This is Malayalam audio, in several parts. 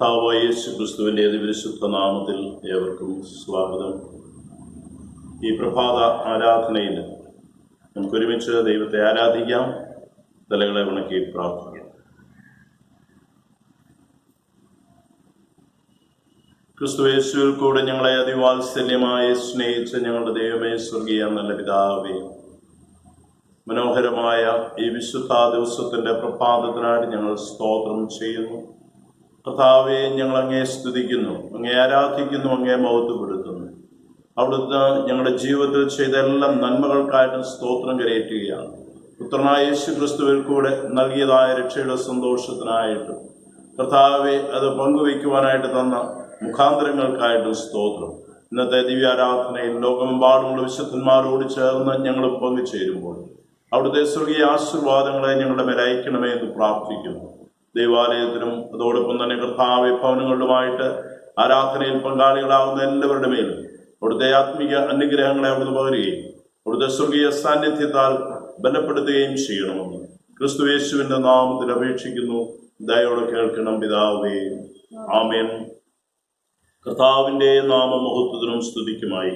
കർത്താവായ യേശു ക്രിസ്തുവിൻ്റെ അതിപരിശുദ്ധ നാമത്തിൽ ഏവർക്കും സ്വാഗതം. ഈ പ്രഭാത ആരാധനയിൽ നമുക്കൊരുമിച്ച് ദൈവത്തെ ആരാധിക്കാം. തലകളെ വണക്കി പ്രാർത്ഥിക്കാം. ക്രിസ്തുയേശുവിൽ കൂടെ ഞങ്ങളെ അതിവാത്സല്യമായി സ്നേഹിച്ച് ഞങ്ങളുടെ ദൈവമേ, സ്വർഗീയ നല്ല പിതാവേ, മനോഹരമായ ഈ വിശുദ്ധ ദിവസത്തിൻ്റെ പ്രഭാതത്തിനായിട്ട് ഞങ്ങൾ സ്തോത്രം ചെയ്യുന്നു. കർത്താവെ, ഞങ്ങൾ അങ്ങേ സ്തുതിക്കുന്നു, അങ്ങേ ആരാധിക്കുന്നു, അങ്ങേ മഹത്വപ്പെടുത്തുന്നു. അവിടുന്ന് ഞങ്ങളുടെ ജീവിതത്തിൽ ചെയ്ത എല്ലാ നന്മകൾക്കായിട്ടും സ്തോത്രം കരയറ്റുകയാണ്. പുത്രനായ യേശു ക്രിസ്തുവിൽ കൂടെ നൽകിയതായ രക്ഷയുടെ സന്തോഷത്തിനായിട്ടും കർത്താവെ അത് പങ്കുവയ്ക്കുവാനായിട്ട് തന്ന മുഖാന്തരങ്ങൾക്കായിട്ടും സ്തോത്രം. ഇന്നത്തെ ദിവ്യാരാധനയിൽ ലോകമെമ്പാടുമുള്ള വിശുദ്ധന്മാരോട് ചേർന്ന് ഞങ്ങൾ പങ്കുചേരുമ്പോൾ അവിടുത്തെ സ്വർഗീയ ആശീർവാദങ്ങളെ ഞങ്ങളുടെ മേൽ അയക്കണമേ എന്ന് പ്രാർത്ഥിക്കുന്നു. ദൈവാലയത്തിനും അതോടൊപ്പം തന്നെ കർത്താവെ ഭവനങ്ങളുമായിട്ട് ആരാധനയിൽ പങ്കാളികളാകുന്ന എല്ലാവരുടെ മേലും അവിടുത്തെ ആത്മീയ അനുഗ്രഹങ്ങളെ അവിടുന്ന് പകരുകയും അവിടുത്തെ സ്വർഗീയ സാന്നിധ്യത്താൽ ബലപ്പെടുത്തുകയും ചെയ്യണമെന്ന് ക്രിസ്തുയേശുവിന്റെ നാമത്തിൽ അപേക്ഷിക്കുന്നു. ദയോടെ കേൾക്കണം പിതാവേ, ആമേൻ. കർത്താവിന്റെ നാമമഹത്വത്തിനും സ്തുതിക്കുമായി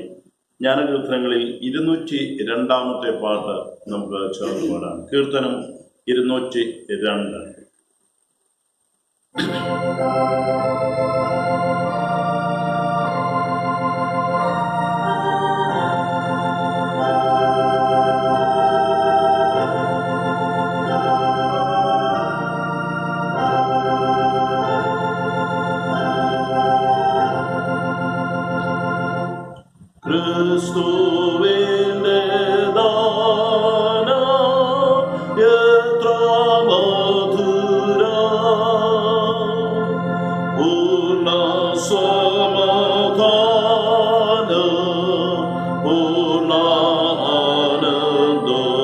ജ്ഞാനകീർത്തനങ്ങളിൽ 202 പാട്ട് നമുക്ക് ചേർന്ന് പാടാം. കീർത്തനം 202. ക്രിസ്തുവിന്റെ ദാനം എത്ര മധുരം, പൂർണ്ണ സമാധാനം, പൂർണ്ണ ആനന്ദം.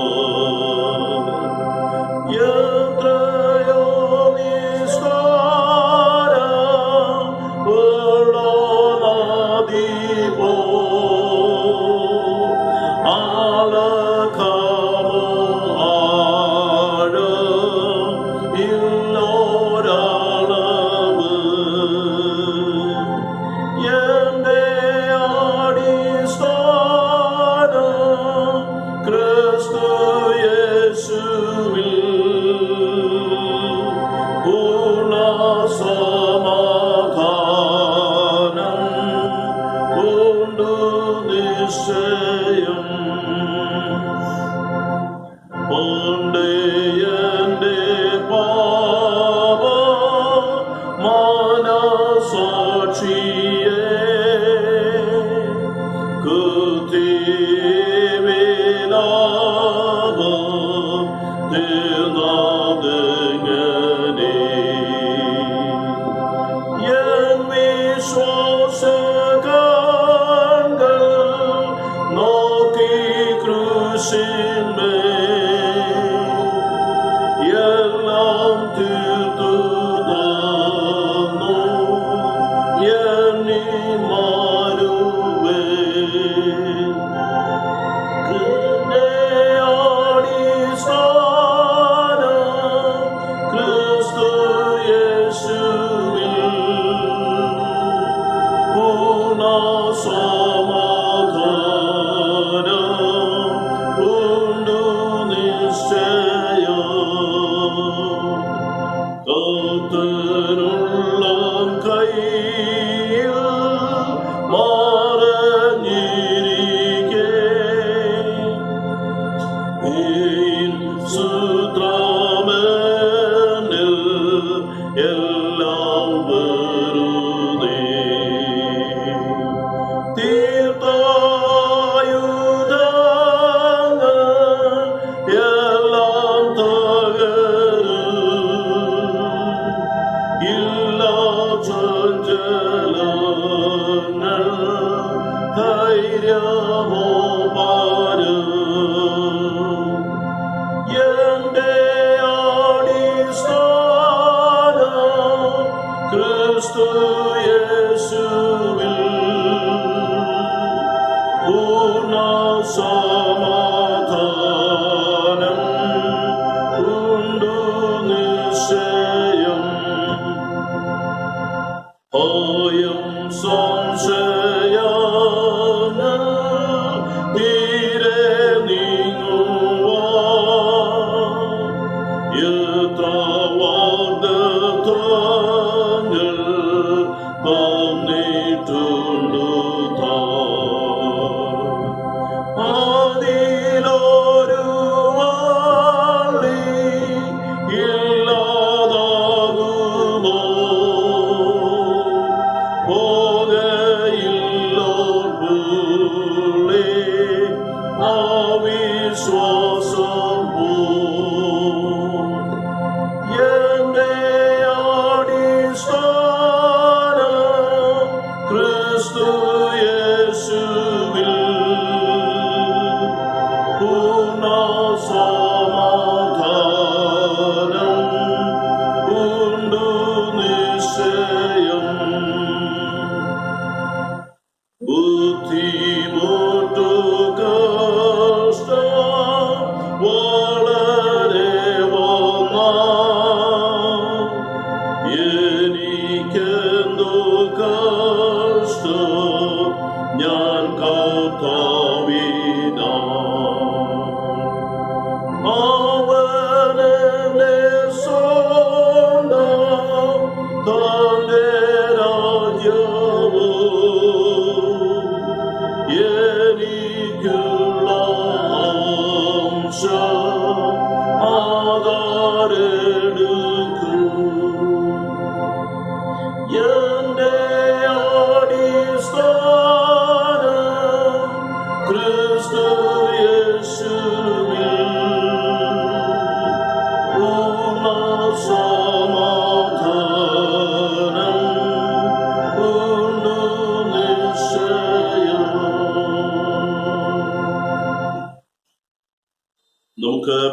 എത്രയോ നിസ്സാരം ഉള്ള നദി പോ ധൈര്യമോ പാര് എന്റെ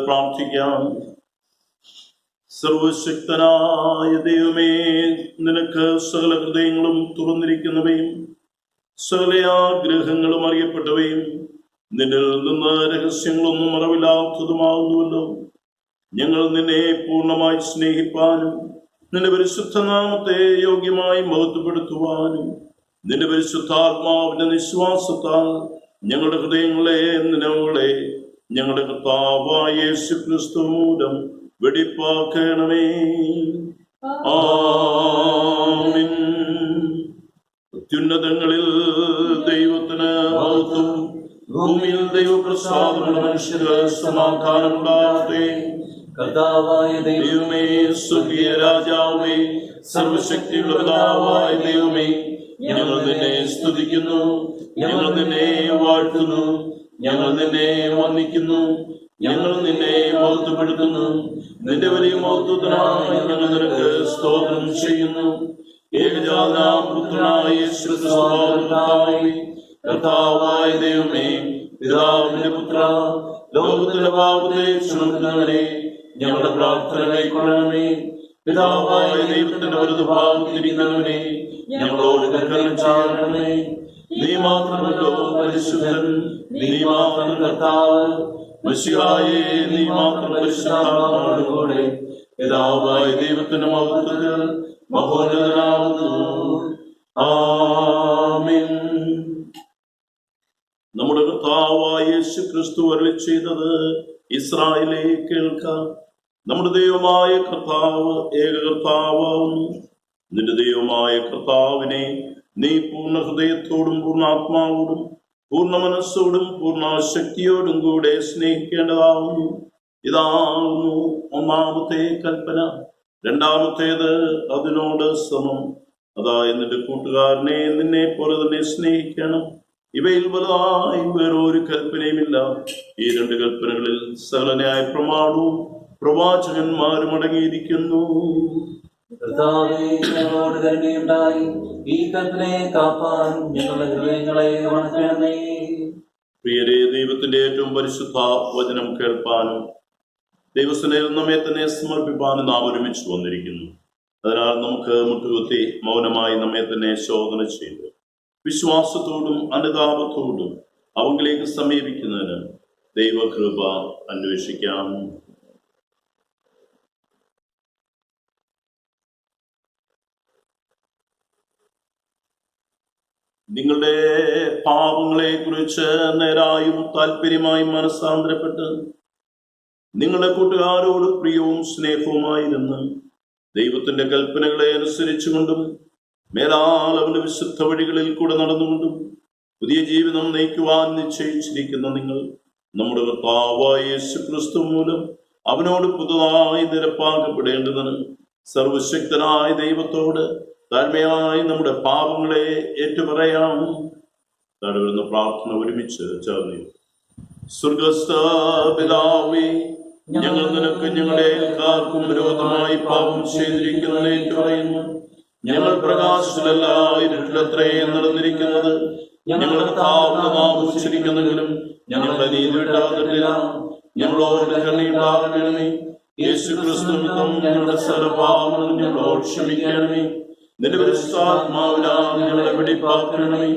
പ്രാർത്ഥിക്കാം. സർവശക്തനായ ദൈവമേ, നിനക്ക് സകല ഹൃദയങ്ങളും തുറന്നിരിക്കുന്നവയും സകല ആഗ്രഹങ്ങളും അറിയപ്പെട്ടവയും നിന്നിൽ നിന്ന് രഹസ്യങ്ങളൊന്നും മറവില്ലാത്തതുമാകുന്നുവല്ലോ. ഞങ്ങൾ നിന്നെ പൂർണ്ണമായി സ്നേഹിപ്പാനും നിന്റെ പരിശുദ്ധ നാമത്തെ യോഗ്യമായി മഹത്വപ്പെടുത്തുവാനും നിന്റെ പരിശുദ്ധാത്മാവിന്റെ നിശ്വാസത്താൽ ഞങ്ങളുടെ ഹൃദയങ്ങളെ നിലവുകളെ ഞങ്ങളുടെ കർത്താവായ യേശുക്രിസ്തു മൂലം വെടിപ്പാക്കണമേ. ആമേൻ. അത്യുന്നതങ്ങളിൽ ദൈവത്തിന് മഹത്വം, ഭൂമിയിൽ ദൈവപ്രസാദമുള്ള മനുഷ്യർക്ക് സമാധാനമുണ്ടാകട്ടെ. കർത്താവായ ദൈവമേ, സ്വർഗീയ രാജാവേ, സർവശക്തിയുള്ള പിതാവായ ദൈവമേ, ഞങ്ങൾ നിന്നെ സ്തുതിക്കുന്നു, ഞങ്ങൾ നിന്നെ വാഴ്ത്തുന്നു, ഞങ്ങൾ നിന്നെ വന്ദിക്കുന്നു, ഞങ്ങൾ നിന്നെ മഹത്വപ്പെടുത്തുന്നു. നിന്റെ വലിയ മഹത്വത്തിനായി ഞങ്ങൾ നിനക്ക് സ്തോത്രം ചെയ്യുന്നു. ഏകജാതനാം പുത്രനായ യേശുക്രിസ്തുവേ, കർത്താവായ ദൈവമേ, പിതാവിന്റെ പുത്ര, ലോകത്തിന്റെ പാപത്തെ ചുമക്കുന്നവനെ ഞങ്ങളുടെ പ്രാർത്ഥന കൈക്കൊള്ളണമേ. പിതാവായ ദൈവത്തിന്റെ വലതുഭാഗത്തിരിക്കുന്നവനെ ഞങ്ങളോട് കരുണ ചെയ്യണമേ. നീ മാത്രമല്ലോ പരിശുദ്ധൻ, നീ മാത്രം കർത്താവ്, മശിഹായേ, നീ മാത്രം പരിശുദ്ധാത്മാവോടുകൂടെ പിതാവായ ദൈവത്തിന്റെ മഹത്വത്തിൽ മഹോന്നതനാകുന്നു. ആമേൻ. നമ്മുടെ കർത്താവായ യേശുക്രിസ്തു അരുളി ചെയ്തത് ഇസ്രായേലേ കേൾക്കാം. നമ്മുടെ ദൈവമായ കർത്താവ് ഏക കർത്താവാകുന്നു. നിന്റെ ദൈവമായ കർത്താവിനെ നീ പൂർണ്ണ ഹൃദയത്തോടും പൂർണ്ണാത്മാവോടും പൂർണ്ണ മനസ്സോടും പൂർണ്ണ ശക്തിയോടും കൂടെ സ്നേഹിക്കേണ്ടതാവുന്നു. ഇതാകുന്നു ഒന്നാമത്തെ കൽപ്പന. രണ്ടാമത്തേത് അതിനോട് സമം. അതായത് നിന്റെ കൂട്ടുകാരനെ നിന്നെ പോലെ തന്നെ സ്നേഹിക്കണം. ഇവയിൽ വലുതായി വേറൊരു കൽപ്പനയുമില്ല. ഈ രണ്ട് കൽപ്പനകളിൽ സകല ന്യായ പ്രമാണവും പ്രവാചകന്മാരും അടങ്ങിയിരിക്കുന്നു. ഞങ്ങളോട് കരുണയുണ്ടായി ഈ കൽപ്പനയെ കാപ്പാൻ ഞങ്ങളുടെ ഹൃദയങ്ങളെ വണക്കണമേ. പ്രിയരെ, ദൈവത്തിന്റെ ഏറ്റവും പരിശുദ്ധ വചനം കേൾപ്പാനും ദൈവസ്നേഹം നമ്മെ തന്നെ സമർപ്പിപ്പാനും നാം ഒരുമിച്ച് വന്നിരിക്കുന്നു. അതിനാൽ നമുക്ക് മുട്ടുകുത്തി മൗനമായി നമ്മെ തന്നെ ശോധന ചെയ്ത് വിശ്വാസത്തോടും അനുതാപത്തോടും അവങ്കിലേക്ക് സമീപിക്കുന്നതിന് ദൈവകൃപ അന്വേഷിക്കാം. നിങ്ങളുടെ പാപങ്ങളെ കുറിച്ച് നേരായും താല്പര്യമായും മനസ്സാന്തരപ്പെട്ട് നിങ്ങളുടെ കൂട്ടുകാരോട് പ്രിയവും സ്നേഹവുമായിരുന്ന് ദൈവത്തിന്റെ കൽപ്പനകളെ അനുസരിച്ചുകൊണ്ടും മേലാൽ അവന്റെ വിശുദ്ധ വഴികളിൽ കൂടെ നടന്നുകൊണ്ടും പുതിയ ജീവിതം നയിക്കുവാൻ നിശ്ചയിച്ചിരിക്കുന്ന നിങ്ങൾ നമ്മുടെ കർത്താവായ യേശുക്രിസ്തു മൂലം അവനോട് പുതുതായി നിരപ്പാക്കപ്പെടേണ്ടതിന് സർവശക്തനായ ദൈവത്തോട് താഴ്മയായി നമ്മുടെ പാപങ്ങളെ ഏറ്റുപറയാം. തടവുന്ന പ്രാർത്ഥന ഒരുമിച്ച് ചേർന്ന്. സ്വർഗസ്ഥ പിതാവേ, ഞങ്ങൾ നിനക്ക് ഞങ്ങളുടെ എല്ലാവർക്കും വിരോധമായി പാപം ചെയ്തിരിക്കുന്നത് ഏറ്റുപറയുന്നു. ഞങ്ങൾ പ്രകാശത്തിലല്ല ഇരുട്ടിലത്രയും നടന്നിരിക്കുന്നത്. ഞങ്ങളുടെ നാം ഉച്ചരിക്കുന്നെങ്കിലും ഞങ്ങളുടെ നീതി വിട്ടാകട്ടില്ല. ഞങ്ങളോട് കരുണയുണ്ടാകണമേ. യേശുക്രിസ്തു നിമിത്തം ഞങ്ങളുടെ സകല പാപങ്ങളും ഞങ്ങളോട് ക്ഷമിക്കണമേ. നിന്റെ പരിശുദ്ധാത്മാവിനാൽ ഞങ്ങളെ വെടിപ്പാക്കണമേ.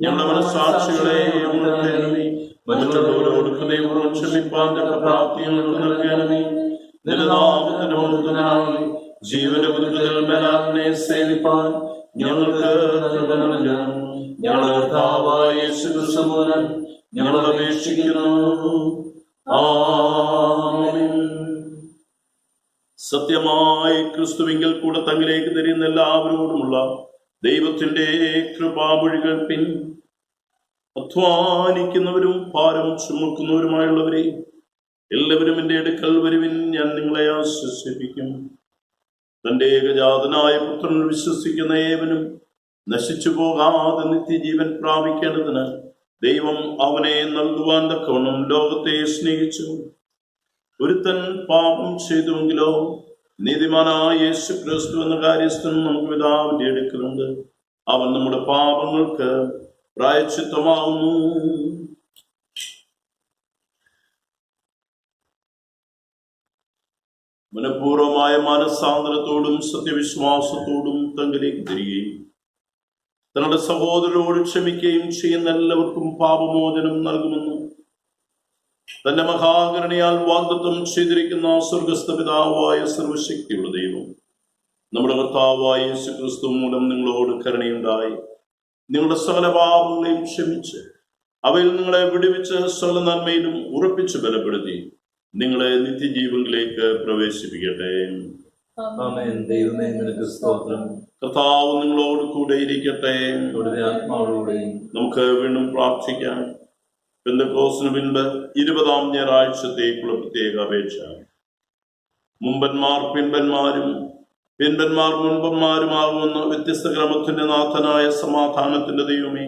ഞങ്ങളുടെ മനസ്സാക്ഷികളെ ഉണർത്തണമേ. മറ്റുള്ളവരോട് ഹൃദയപൂർവ്വം ക്ഷമിപ്പാൻ പ്രാപ്തി ഞങ്ങൾക്ക് നൽകണമേ. നിന്റെ നാമത്തിന്റെ മഹത്വത്തിനായി ജീവന്റെ പുതുക്കൽ മേലാനെ സേവിപ്പാൻ ഞങ്ങൾക്ക് നൽകണമല്ലോ. ഞങ്ങളുടെ കർത്താവായ യേശുക്രിസ്തു മൂലം ഞങ്ങൾ അപേക്ഷിക്കുന്നു. ആമേൻ. സത്യമായി ക്രിസ്തുവിങ്കൽ കൂടെ തങ്ങളിലേക്ക് തരുന്ന എല്ലാവരോടുമുള്ള ദൈവത്തിന്റെ കൃപാമൊഴികൾ പിൻ അധ്വാനിക്കുന്നവരും ഭാരം ചുമക്കുന്നവരുമായുള്ളവരെ എല്ലാവരും എൻ്റെ അടുക്കൽ വരുവിൻ, ഞാൻ നിങ്ങളെ ആശ്വസിപ്പിക്കും. തന്റെ ഏകജാതനായ പുത്രനിൽ വിശ്വസിക്കുന്ന ഏവനും നശിച്ചു പോകാതെ നിത്യജീവൻ പ്രാപിക്കേണ്ടതിന് ദൈവം അവനെ നൽകുവാൻ തക്കവണ്ണം ലോകത്തെ സ്നേഹിച്ചു. ഒരുത്തൻ പാപം ചെയ്തുവെങ്കിലോ നീതിമാനായ യേശുക്രിസ്തു എന്ന കാര്യസ്ഥൻ നമുക്ക് പിതാവിന്റെ അടുക്കലുണ്ട്. അവൻ നമ്മുടെ പാപങ്ങൾക്ക് പ്രായശ്ചിത്തമാവുന്നു. മനഃപൂർവമായ മനസ്സാന്തരത്തോടും സത്യവിശ്വാസത്തോടും തങ്ങളിലേക്ക് തിരികെയും തങ്ങളുടെ സഹോദരരോട് ക്ഷമിക്കുകയും ചെയ്യുന്ന എല്ലാവർക്കും പാപമോചനം നൽകുമെന്ന് തന്റെ മഹാകരുണയാൽ വാഗ്ദത്തം ചെയ്തിരിക്കുന്ന സ്വർഗസ്ഥ പിതാവായ സർവശക്തിയുള്ള ദൈവം നമ്മുടെ കർത്താവായ യേശുക്രിസ്തു മൂലം നിങ്ങളോട് കരുണയുണ്ടായി നിങ്ങളുടെ സകല പാപങ്ങളെയും ക്ഷമിച്ച് അവയിൽ നിങ്ങളെ വിടുവിച്ച് സകല നന്മയിലും ഉറപ്പിച്ച് ബലപ്പെടുത്തി നിങ്ങളെ നിത്യജീവനിലേക്ക് പ്രവേശിപ്പിക്കട്ടെ. ആമേൻ. ദൈവമേ, നിനക്ക് സ്തോത്രം. കർത്താവ് നിങ്ങളോട് കൂടെ ഇരിക്കട്ടെ. അവിടുത്തെ ആത്മാവോടുകൂടെയും. നമുക്ക് വീണ്ടും പ്രാർത്ഥിക്കാം. പെന്തക്കോസ്തിന് മുൻപ് 20-ാം ഞായറാഴ്ചത്തേക്കുള്ള പ്രത്യേക അപേക്ഷ. മുമ്പന്മാർ പിൻപന്മാരും പിൻപന്മാർ മുൻപന്മാരുമാകുമെന്ന വ്യത്യസ്ത ക്രമത്തിന്റെ നാഥനായ സമാധാനത്തിന്റെ ദൈവമേ,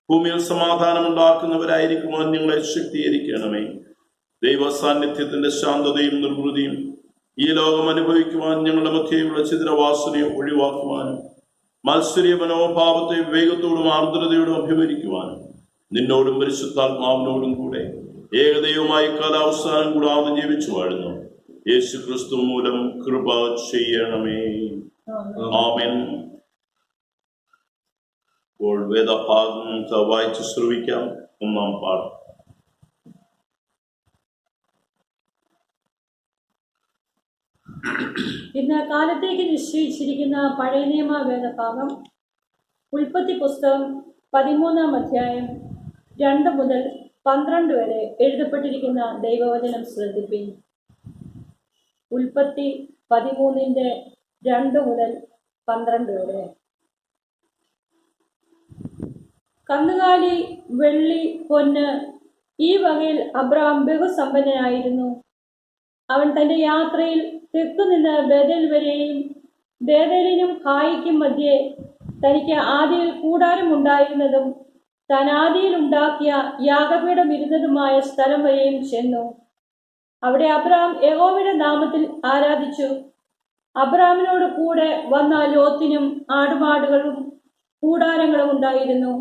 ഭൂമിയിൽ സമാധാനം ഉണ്ടാക്കുന്നവരായിരിക്കുവാൻ ഞങ്ങളെ ശക്തീകരിക്കണമേ. ദൈവ സാന്നിധ്യത്തിന്റെ ശാന്തതയും നിർവൃതിയും ഈ ലോകം അനുഭവിക്കുവാൻ ഞങ്ങളുടെ മധ്യയുള്ള ചിത്രവാസനയെ ഒഴിവാക്കുവാനും മത്സര്യ മനോഭാവത്തെ വേഗത്തോടും ആർദ്രതയോടും അഭിമുഖിക്കുവാനും നിന്നോടും പരിശുദ്ധാത്മാവിനോടും കൂടെ ഏകദൈവമായി കാലാവസാനം കൂടാതെ ജീവിച്ചു വാഴുന്നു യേശു ക്രിസ്തു മൂലം കൃപ ചെയ്യണമേ. ആമേൻ. ഇപ്പോൾ വേദഭാഗം വായിച്ച് ശ്രവിക്കാം. 1-ാം പാഠം. ഇന്ന് കാലത്തേക്ക് നിശ്ചയിച്ചിരിക്കുന്ന പഴയ നിയമ വേദഭാഗം ഉൽപ്പത്തി പുസ്തകം 13-ാം അധ്യായം 2 മുതൽ 12 വരെ എഴുതപ്പെട്ടിരിക്കുന്ന ദൈവവചനം ശ്രദ്ധിപ്പിൻ. ഉൽപ്പത്തി 13-ന്റെ 2 മുതൽ 12 വരെ. കന്നുകാലി, വെള്ളി, പൊന്ന് ഈ വകയിൽ അബ്രഹാം ബഹുസമ്പന്നനായിരുന്നു. അവൻ തന്റെ യാത്രയിൽ തെക്കുനിന്ന് ബേതേൽ വരെയും ബേതേലിനും ഹായിക്കും മധ്യേ തനിക്ക് ആദിയിൽ കൂടാരം ഉണ്ടായിരുന്നതും താൻ ആദിയിൽ ഉണ്ടാക്കിയ യാഗപീഠം ഇരുന്നതുമായ സ്ഥലം വരെയും ചെന്നു. അവിടെ അബ്രഹാം യഹോവയുടെ നാമത്തിൽ ആരാധിച്ചു. അബ്രഹാമിനോട് കൂടെ വന്ന ലോത്തിനും ആടുമാടുകളും കൂടാരങ്ങളും ഉണ്ടായിരുന്നു.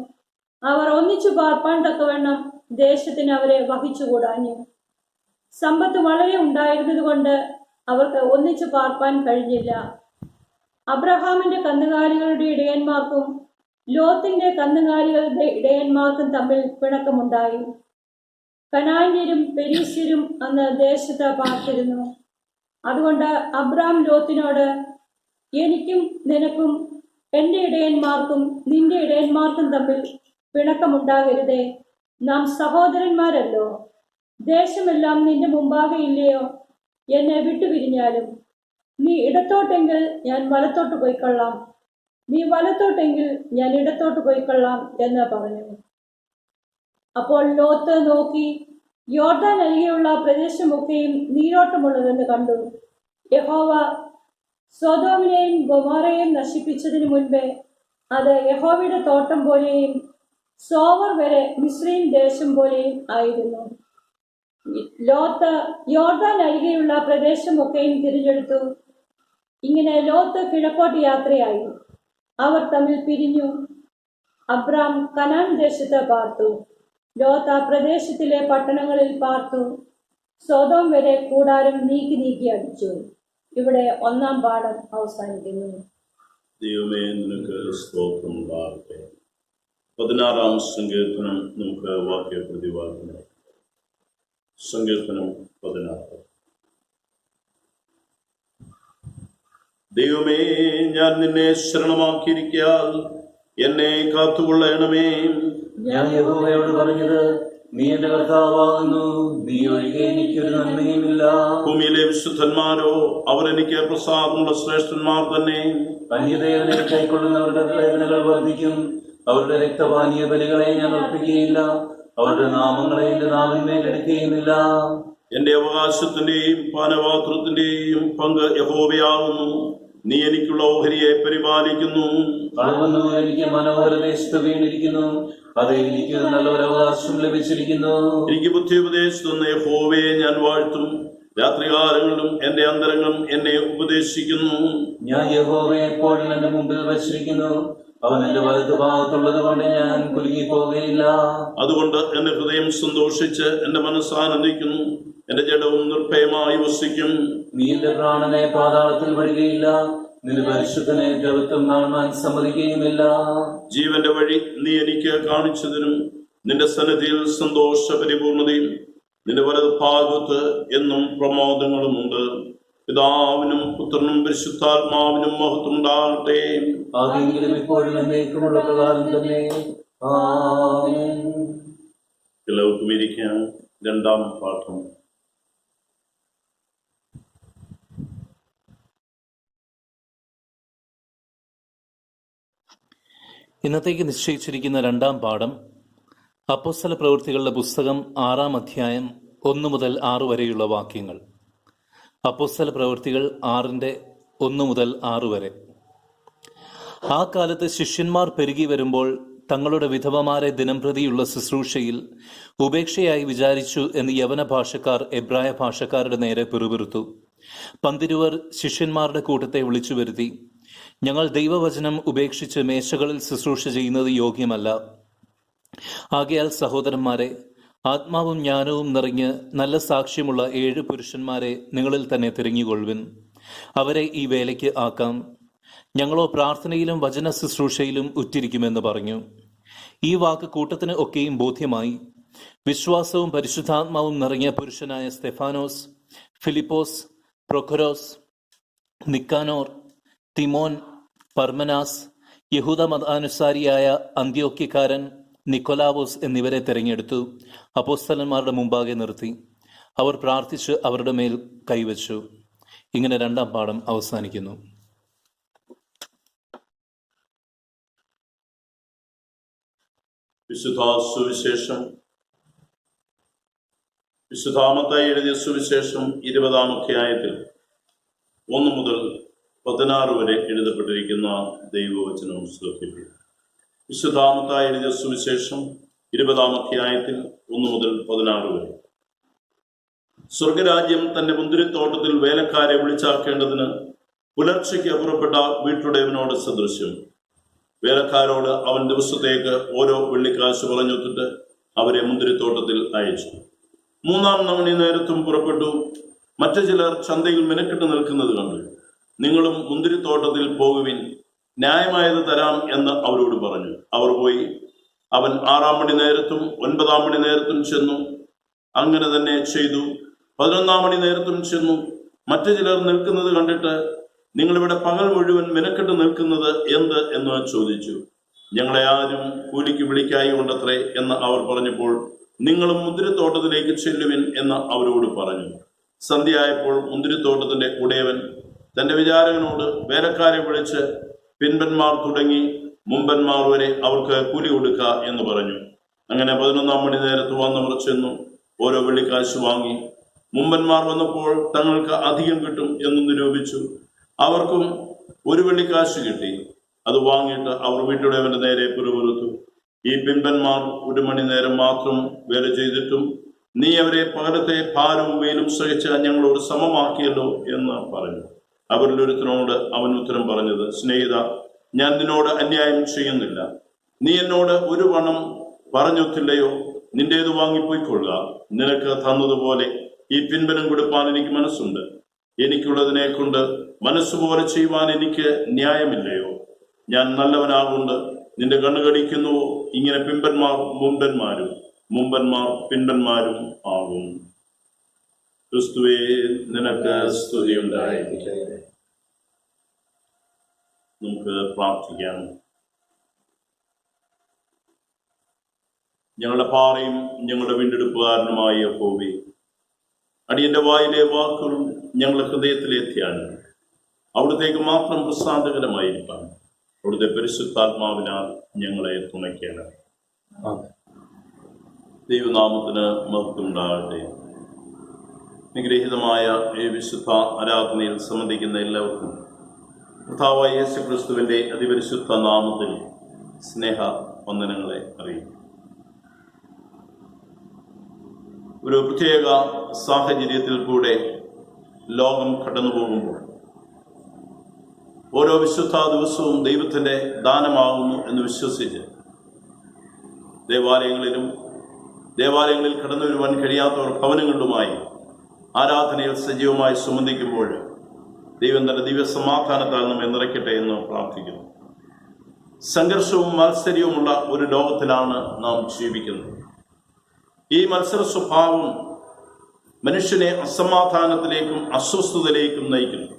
അവർ ഒന്നിച്ചു പാർപ്പാൻ തക്കവണ്ണം ദേശത്തിന് അവരെ വഹിച്ചുകൂടാഞ്ഞു. സമ്പത്ത് വളരെ ഉണ്ടായിരുന്നത് കൊണ്ട് അവർക്ക് ഒന്നിച്ചു പാർപ്പാൻ കഴിഞ്ഞില്ല. അബ്രഹാമിന്റെ കന്നുകാലികളുടെ ഇടയന്മാർക്കും ലോത്തിന്റെ കന്നുകാലികളുടെ ഇടയന്മാർക്കും തമ്മിൽ പിണക്കമുണ്ടായി. കനാന്യരും പെരീസ്യരും അന്ന് ദേശത്ത് പാർത്തിരുന്നു. അതുകൊണ്ട് അബ്രഹാം ലോത്തിനോട്, എനിക്കും നിനക്കും എൻ്റെ ഇടയന്മാർക്കും നിന്റെ ഇടയന്മാർക്കും തമ്മിൽ പിണക്കമുണ്ടാകരുതേ, നാം സഹോദരന്മാരല്ലോ. ദേശമെല്ലാം നിന്റെ മുമ്പാകെ ഇല്ലയോ? എന്നെ വിട്ടുപിരിഞ്ഞാലും നീ ഇടത്തോട്ടെങ്കിൽ ഞാൻ വലത്തോട്ട് പോയിക്കൊള്ളാം, നീ വലത്തോട്ടെങ്കിൽ ഞാൻ ഇടത്തോട്ട് പോയിക്കൊള്ളാം എന്ന് പറഞ്ഞു. അപ്പോൾ ലോത്ത് നോക്കി യോർദാൻ അരികെയുള്ള പ്രദേശമൊക്കെയും നീരോട്ടമുള്ളതെന്ന് കണ്ടു. യഹോവ സൊദോമിനെയും ഗൊമോറയെയും നശിപ്പിച്ചതിനു മുൻപേ അത് യഹോവയുടെ തോട്ടം പോലെയും സോവർ വരെ മിസ്രയീം ദേശം പോലെയും ആയിരുന്നു. ലോത്ത് യോർദാൻ അരികെയുള്ള പ്രദേശമൊക്കെയും തിരഞ്ഞെടുത്തു. ഇങ്ങനെ ലോത്ത് കിഴക്കോട്ട് യാത്രയായി. അവർ തമ്മിൽ പിരിഞ്ഞു. അബ്രാം കനാൻ ദേശത്ത് പാർത്തു. ലോത്ത് ആ പ്രദേശത്തിലെ പട്ടണങ്ങളിൽ പാർത്തു. സൊദോം വരെ കൂടാരം നീക്കി അടിച്ചു. ഇവിടെ 1-ാം പാഠം അവസാനിക്കുന്നു. ദൈവമേ, നിനക്ക് സ്തോത്രം ഉണ്ടാകട്ടെ. 16-ാം സങ്കീർത്തനം നമുക്ക് വാക്യപ്രതിവാദനം. സങ്കീർത്തനം 16. ദൈവമേ, ഞാൻ നിന്നെ ശരണമാക്കിയിരിക്കാൽ എന്നെ കാത്തുകൊള്ളണമേ. ഞാൻ യഹോവയോട് പറഞ്ഞത്, നീ എന്റെ കർത്താവാകുന്നു, നീ ഒഴികെ എനിക്കൊരു നന്മയുമില്ല. ഭൂമിയിലെ വിശുദ്ധന്മാരോ അവർ എനിക്ക് പ്രസാദമുള്ള ശ്രേഷ്ഠന്മാർ തന്നെ. അന്യദേവനെ കൈക്കൊള്ളുന്നവരുടെ വേദനകൾ വർദ്ധിക്കും. അവരുടെ രക്തപാനീയ ബലികളെ ഞാൻ അർപ്പിക്കുകയില്ല, അവരുടെ നാമങ്ങളെ എന്റെ നാവിന്മേൽ എടുക്കുകയുമില്ല. എന്റെ അവകാശത്തിന്റെയും പാനപാത്രത്തിന്റെയും പങ്ക് യഹോവയാകുന്നു. നീ എനിക്കുള്ള ഓഹരിയെ പരിപാലിക്കുന്നു. അളവെന്നു എനിക്ക് മനോഹരദേശത്ത് വീണിരിക്കുന്നു, അതെ എനിക്ക് നല്ലൊരവകാശം ലഭിച്ചിരിക്കുന്നു. എനിക്ക് ബുദ്ധി ഉപദേശിക്കുന്ന യഹോവയെ ഞാൻ വാഴ്ത്തും. രാത്രികാലങ്ങളിലും എന്റെ അന്തരംഗം എന്നെ ഉപദേശിക്കുന്നു. ഞാൻ യഹോവയെ എപ്പോഴും എന്റെ മുമ്പിൽ വച്ചിരിക്കുന്നു, അവൻ എന്റെ വലതുഭാഗത്തുള്ളത് കൊണ്ട് ഞാൻ കുലുങ്ങിപ്പോവുകയില്ല. അതുകൊണ്ട് എന്റെ ഹൃദയം സന്തോഷിച്ച് എന്റെ മനസ്സാനന്ദിക്കുന്നു. എന്റെ ജഡവും നിർഭയമായി വസിക്കും. നീ എന്റെ പ്രാണനെ പാതാളത്തിൽ വിടുകയില്ല, നിന്റെ പരിശുദ്ധനെ ദ്രവത്വം കാണുവാൻ സമ്മതിക്കുകയുമില്ല. ജീവന്റെ വഴി നീ എനിക്ക് കാണിച്ചു തരും. നിന്റെ സന്നിധിയിൽ സന്തോഷ പരിപൂർണതയും നിന്റെ വലത് ഭാഗത്ത് എന്നും പ്രമോദങ്ങളുമുണ്ട്. പിതാവിനും പുത്രനും പരിശുദ്ധാത്മാവിനും മഹത്വം ഉണ്ടാകട്ടെ. ആകെങ്കിലും ഇപ്പോഴും എന്നേക്കുമുള്ള പ്രകാരം തന്നെ. ആമേൻ. എല്ലാവർക്കും ഇരിക്കാം. രണ്ടാം പാഠം. ഇന്നത്തേക്ക് നിശ്ചയിച്ചിരിക്കുന്ന രണ്ടാം പാഠം അപ്പോസ്തല പ്രവൃത്തികളുടെ പുസ്തകം 6-ാം അധ്യായം 1 മുതൽ 6 വരെയുള്ള വാക്യങ്ങൾ. അപ്പോസ്തല പ്രവൃത്തികൾ 6-1 മുതൽ 6 വരെ. ആ കാലത്ത് ശിഷ്യന്മാർ പെരുകി വരുമ്പോൾ തങ്ങളുടെ വിധവമാരെ ദിനംപ്രതിയുള്ള ശുശ്രൂഷയിൽ ഉപേക്ഷയായി വിചാരിച്ചു എന്ന് യവന ഭാഷക്കാർ എബ്രായ ഭാഷക്കാരുടെ നേരെ പിറുപിറുത്തു. പന്തിരുവർ ശിഷ്യന്മാരുടെ കൂട്ടത്തെ വിളിച്ചു വരുത്തി, ഞങ്ങൾ ദൈവവചനം ഉപേക്ഷിച്ച് മേശകളിൽ ശുശ്രൂഷ ചെയ്യുന്നത് യോഗ്യമല്ല. ആകയാൽ സഹോദരന്മാരെ, ആത്മാവും ജ്ഞാനവും നിറഞ്ഞ് നല്ല സാക്ഷ്യമുള്ള 7 പുരുഷന്മാരെ നിങ്ങളിൽ തന്നെ തിരഞ്ഞുകൊള്ളുവിൻ. അവരെ ഈ വേലയ്ക്ക് ആക്കാം. ഞങ്ങളോ പ്രാർത്ഥനയിലും വചന ശുശ്രൂഷയിലും ഉറ്റിരിക്കുമെന്ന് പറഞ്ഞു. ഈ വാക്ക് കൂട്ടത്തിന് ഒക്കെയും ബോധ്യമായി. വിശ്വാസവും പരിശുദ്ധാത്മാവും നിറഞ്ഞ പുരുഷനായ സ്തെഫാനോസ്, ഫിലിപ്പോസ്, പ്രൊഖൊരോസ്, നിക്കാനോർ, തിമോൻ, പർമനാസ്, യഹൂദ മതാനുസാരിയായ അന്ത്യോക്യക്കാരൻ നിക്കൊലാവോസ് എന്നിവരെ തെരഞ്ഞെടുത്തു അപ്പോസ്തലന്മാരുടെ മുമ്പാകെ നിർത്തി. അവർ പ്രാർത്ഥിച്ച് അവരുടെ മേൽ കൈവച്ചു. ഇങ്ങനെ രണ്ടാം പാഠം അവസാനിക്കുന്നു. വിശുദ്ധ സുവിശേഷം. വിശുദ്ധ മത്തായി എഴുതിയ സുവിശേഷം 20-ാം അധ്യായത്തിൽ 1 മുതൽ 16 വരെ എഴുതപ്പെട്ടിരിക്കുന്ന ദൈവവചനം ശ്രദ്ധിക്കുക. വിശുദ്ധ മത്തായി എഴുതിയ സുവിശേഷം 20-ാം അധ്യായത്തിൽ 1 മുതൽ 16 വരെ. സ്വർഗരാജ്യം തന്റെ മുന്തിരിത്തോട്ടത്തിൽ വേലക്കാരെ വിളിച്ചാക്കേണ്ടതിന് പുലർച്ചയ്ക്ക് പുറപ്പെട്ട വീട്ടുടയവനോട് സദൃശ്യം. വേലക്കാരോട് അവൻ ദിവസത്തേക്ക് ഓരോ വെള്ളിക്കാശ് പറഞ്ഞൊത്തിട്ട് അവരെ മുന്തിരിത്തോട്ടത്തിൽ അയച്ചു. 3-ാം മണി നേരത്തും പുറപ്പെട്ടു. മറ്റു ചിലർ ചന്തയിൽ മെനക്കെട്ട് നിൽക്കുന്നത് കണ്ടു. നിങ്ങളും മുന്തിരിത്തോട്ടത്തിൽ പോകുവിൻ, ന്യായമായത് തരാം എന്ന് അവരോട് പറഞ്ഞു. അവർ പോയി. അവൻ 6-ാം മണി നേരത്തും 9-ാം മണി നേരത്തും ചെന്നു. അങ്ങനെ തന്നെ ചെയ്തു. 11-ാം മണി നേരത്തും ചെന്നു. മറ്റു ചിലർ നിൽക്കുന്നത് കണ്ടിട്ട്, നിങ്ങളിവിടെ പകൽ മുഴുവൻ മെനക്കെട്ട് നിൽക്കുന്നത് എന്ത് എന്ന് ചോദിച്ചു. ഞങ്ങളെ ആരും കൂലിക്ക് വിളിക്കായി കൊണ്ടത്രേ എന്ന് അവർ പറഞ്ഞപ്പോൾ, നിങ്ങളും മുന്തിരിത്തോട്ടത്തിലേക്ക് ചെല്ലുവിൻ എന്ന് അവരോട് പറഞ്ഞു. സന്ധ്യയായപ്പോൾ മുന്തിരിത്തോട്ടത്തിന്റെ ഉടയവൻ തന്റെ വിചാരകനോട് വേലക്കാരെ വിളിച്ച് പിൻപന്മാർ തുടങ്ങി മുമ്പന്മാർ വരെ അവർക്ക് കൂലി കൊടുക്കുക എന്ന് പറഞ്ഞു. അങ്ങനെ 11-ാം മണി നേരത്ത് വന്നവർ ചെന്നു ഓരോ വെള്ളിക്കാശ് വാങ്ങി. മുമ്പന്മാർ വന്നപ്പോൾ തങ്ങൾക്ക് അധികം കിട്ടും എന്ന് നിരൂപിച്ചു. അവർക്കും 1 വെള്ളിക്കാശ് കിട്ടി. അത് വാങ്ങിയിട്ട് അവർ വീട്ടുടയവന്റെ നേരെ പിറുപിറുത്തു. ഈ പിൻപന്മാർ 1 മണി നേരം മാത്രം വേല ചെയ്തിട്ടും നീ അവരെ പകലത്തെ ഭാരവും വെയിലും സഹിച്ച് ഞങ്ങളോട് സമമാക്കിയല്ലോ എന്ന് പറഞ്ഞു. അവരിൽ ഒരുത്തനോട് അവൻ ഉത്തരം പറഞ്ഞത്, സ്നേഹിത, ഞാൻ നിന്നോട് അന്യായം ചെയ്യുന്നില്ല. നീ എന്നോട് 1 പണം പറഞ്ഞൊത്തില്ലയോ? നിന്റേത് വാങ്ങിപ്പോയിക്കൊള്ളുക. നിനക്ക് തന്നതുപോലെ ഈ പിൻപനം കൊടുപ്പാൻ എനിക്ക് മനസ്സുണ്ട്. എനിക്കുള്ളതിനെ കൊണ്ട് മനസ്സുപോലെ ചെയ്യുവാൻ എനിക്ക് ന്യായമില്ലയോ? ഞാൻ നല്ലവനാകൊണ്ട് നിന്റെ കണ്ണുകടിക്കുന്നുവോ? ഇങ്ങനെ പിൻപന്മാർ മുമ്പന്മാരും മുമ്പന്മാർ പിൻപന്മാരും ആകും. ക്രിസ്തുവേ, നിനക്ക് സ്തുതിയുണ്ടായിരിക്കട്ടെ. നമുക്ക് പ്രാർത്ഥിക്കാം. ഞങ്ങളുടെ പാറയും ഞങ്ങളുടെ വീണ്ടെടുപ്പുകാരനുമായ യഹോവേ, അടിയന്റെ വായിലെ വാക്കുകളും ഞങ്ങളുടെ ഹൃദയത്തിലെ ധ്യാനം അവിടുത്തേക്ക് മാത്രം പ്രസാദകരമായിരിക്കാം. അവിടുത്തെ പരിശുദ്ധാത്മാവിനാൽ ഞങ്ങളെ തുണയ്ക്കണം. ദൈവനാമത്തിന് മഹത്വം ഉണ്ടാകട്ടെ. നിഗ്രഹീതമായ ഈ വിശുദ്ധ ആരാധനയിൽ സംബന്ധിക്കുന്ന എല്ലാവർക്കും കർത്താവായ യേശു ക്രിസ്തുവിന്റെ അതിപരിശുദ്ധ നാമത്തിൽ സ്നേഹ വന്ദനങ്ങളെ അറിയിക്കും. ഒരു പ്രത്യേക സാഹചര്യത്തിൽ കൂടെ ലോകം കടന്നു പോകുമ്പോൾ ഓരോ വിശുദ്ധ ദിവസവും ദൈവത്തിന്റെ ദാനമാകുന്നു എന്ന് വിശ്വസിച്ച് ദേവാലയങ്ങളിൽ കടന്നു വരുവാൻ കഴിയാത്തവർ ഭവനങ്ങളിലുമായി ആരാധനയിൽ സജീവമായി സംബന്ധിക്കുമ്പോൾ ദൈവം തന്റെ ദിവ്യ സമാധാനത്താൽ നമ്മെ നിറയ്ക്കട്ടെ എന്ന് പ്രാർത്ഥിക്കുന്നു. സംഘർഷവും മത്സര്യവുമുള്ള ഒരു ലോകത്തിലാണ് നാം ജീവിക്കുന്നത്. ഈ മത്സര സ്വഭാവം മനുഷ്യനെ അസമാധാനത്തിലേക്കും അസ്വസ്ഥതയിലേക്കും നയിക്കുന്നു.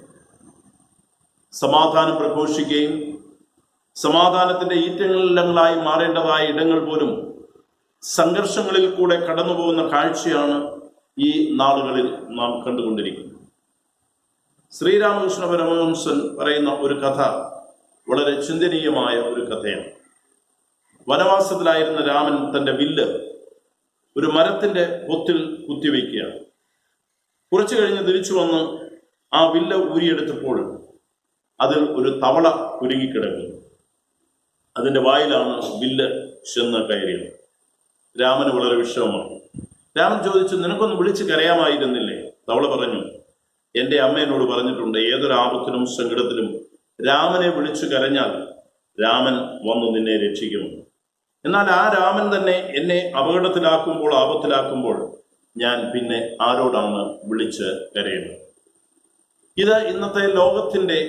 സമാധാനം പ്രഘോഷിക്കുകയും സമാധാനത്തിന്റെ ഈറ്റങ്ങളായി മാറേണ്ടതായ ഇടങ്ങൾ പോലും സംഘർഷങ്ങളിൽ കൂടെ കടന്നുപോകുന്ന കാഴ്ചയാണ് ഈ നാളുകളിൽ നാം കണ്ടുകൊണ്ടിരിക്കുന്നത്. ശ്രീരാമകൃഷ്ണ പരമഹംസൻ പറയുന്ന ഒരു കഥ വളരെ ചിന്തനീയമായ ഒരു കഥയാണ്. വനവാസത്തിലായിരുന്ന രാമൻ തന്റെ വില്ല് ഒരു മരത്തിന്റെ പൊത്തിൽ കുത്തിവെക്കുകയാണ്. കുറച്ചു കഴിഞ്ഞ് തിരിച്ചു വന്ന് ആ വില്ല് ഊരിയെടുത്തപ്പോൾ അതിൽ ഒരു തവള കുരുങ്ങിക്കിടക്കുന്നു. അതിന്റെ വായിലാണ് വില്ല് ചെന്ന് കയറിയത്. രാമന് വളരെ വിഷമമാണ്. രാമൻ ചോദിച്ചു, നിനക്കൊന്ന് വിളിച്ച് കരയാമായിരുന്നില്ലേ? തവള പറഞ്ഞു, എൻ്റെ അമ്മ എന്നോട് പറഞ്ഞിട്ടുണ്ട്, ഏതൊരു ആപത്തിനും സങ്കടത്തിലും രാമനെ വിളിച്ചു കരഞ്ഞാൽ രാമൻ വന്ന് നിന്നെ രക്ഷിക്കുമെന്ന്. എന്നാൽ ആ രാമൻ തന്നെ എന്നെ അപകടത്തിലാക്കുമ്പോൾ, ആപത്തിലാക്കുമ്പോൾ ഞാൻ പിന്നെ ആരോടാണ് വിളിച്ച് കരയുന്നത്? ഇത് ഇന്നത്തെ ലോകത്തിന്റെ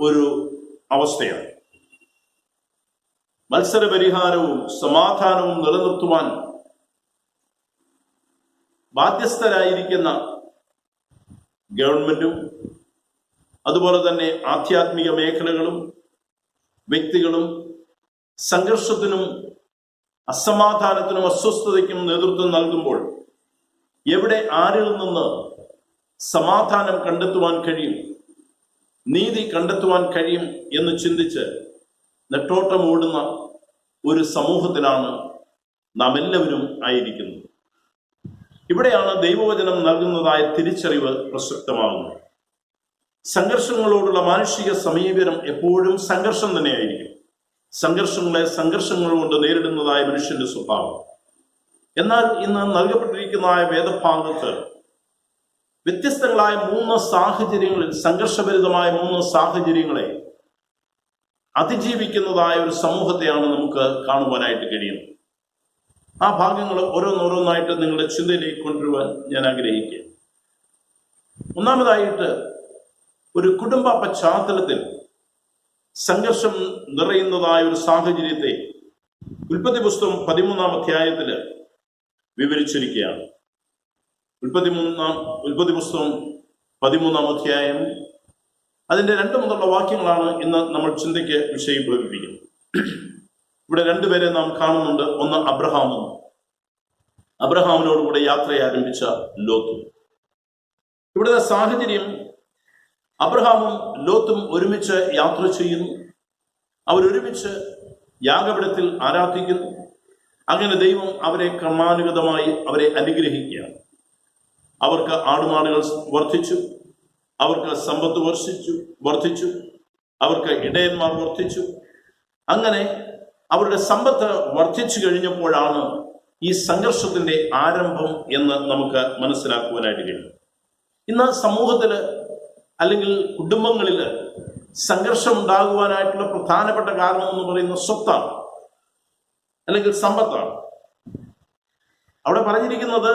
ഒരു അവസ്ഥയാണ്. മത്സരപരിഹാരവും സമാധാനവും നിലനിർത്തുവാൻ ബാധ്യസ്ഥരായിരിക്കുന്ന ഗവൺമെന്റും അതുപോലെ തന്നെ ആധ്യാത്മിക മേഖലകളും വ്യക്തികളും സംഘർഷത്തിനും അസമാധാനത്തിനും അസ്വസ്ഥതയ്ക്കും നേതൃത്വം നൽകുമ്പോൾ എവിടെ ആരിൽ നിന്ന് സമാധാനം കണ്ടെത്തുവാൻ കഴിയും, നീതി കണ്ടെത്തുവാൻ കഴിയും എന്ന് ചിന്തിച്ച് നെട്ടോട്ടം ഓടുന്ന ഒരു സമൂഹത്തിലാണ് നാം എല്ലാവരും ആയിരിക്കുന്നത്. ഇവിടെയാണ് ദൈവവചനം നൽകുന്നതായ തിരിച്ചറിവ് പ്രസക്തമാകുന്നത്. സംഘർഷങ്ങളോടുള്ള മാനുഷിക സമീപനം എപ്പോഴും സംഘർഷം തന്നെയായിരിക്കും. സംഘർഷങ്ങൾ കൊണ്ട് നേരിടുന്നതായ മനുഷ്യന്റെ സ്വഭാവം. എന്നാൽ ഇന്ന് നൽകപ്പെട്ടിരിക്കുന്നതായ വേദഭാഗത്ത് വ്യത്യസ്തങ്ങളായ 3 സാഹചര്യങ്ങളിൽ, സംഘർഷഭരിതമായ 3 സാഹചര്യങ്ങളെ അതിജീവിക്കുന്നതായ ഒരു സമൂഹത്തെയാണ് നമുക്ക് കാണുവാനായിട്ട് കഴിയുന്നത്. ആ ഭാഗങ്ങൾ ഓരോന്നോരോന്നായിട്ട് നിങ്ങളുടെ ചിന്തയിലേക്ക് കൊണ്ടുവരുവാൻ ഞാൻ ആഗ്രഹിക്കുക. ഒന്നാമതായിട്ട്, ഒരു കുടുംബ പശ്ചാത്തലത്തിൽ സംഘർഷം നിറയുന്നതായ ഒരു സാഹചര്യത്തെ ഉൽപ്പത്തി പുസ്തകം 13-ാം അധ്യായത്തിൽ വിവരിച്ചിരിക്കുകയാണ്. ഉൽപ്പത്തി പുസ്തകം 13-ാം അധ്യായം അതിന്റെ 2 മുതലുള്ള വാക്യങ്ങളാണ് ഇന്ന് നമ്മൾ ചിന്തയ്ക്ക് വിഷയീഭവിപ്പിക്കുന്നത്. ഇവിടെ 2 പേരെ നാം കാണുന്നുണ്ട്. ഒന്ന് അബ്രഹാമും, അബ്രഹാമിനോടുകൂടെ യാത്ര ആരംഭിച്ച ലോത്തും. ഇവിടുത്തെ സാഹചര്യം, അബ്രഹാമും ലോത്തും ഒരുമിച്ച് യാത്ര ചെയ്യുന്നു. അവരൊരുമിച്ച് യാഗപീഠത്തിൽ ആരാധിക്കുന്നു. അങ്ങനെ ദൈവം അവരെ ക്രമാനുഗതമായി അവരെ അനുഗ്രഹിക്കുകയാണ്. അവർക്ക് ആടുമാടുകൾ വർദ്ധിച്ചു, അവർക്ക് സമ്പത്ത് വർദ്ധിച്ചു, അവർക്ക് ഇടയന്മാർ വർദ്ധിച്ചു. അങ്ങനെ അവരുടെ സമ്പത്ത് വർദ്ധിച്ചു കഴിഞ്ഞപ്പോഴാണ് ഈ സംഘർഷത്തിന്റെ ആരംഭം എന്ന് നമുക്ക് മനസ്സിലാക്കുവാനായിട്ട് കഴിയും. ഇന്ന് സമൂഹത്തില് അല്ലെങ്കിൽ കുടുംബങ്ങളിൽ സംഘർഷം ഉണ്ടാകുവാനായിട്ടുള്ള പ്രധാനപ്പെട്ട കാരണം എന്ന് പറയുന്നത് സ്വത്താണ് അല്ലെങ്കിൽ സമ്പത്താണ്. അവിടെ പറഞ്ഞിരിക്കുന്നത്,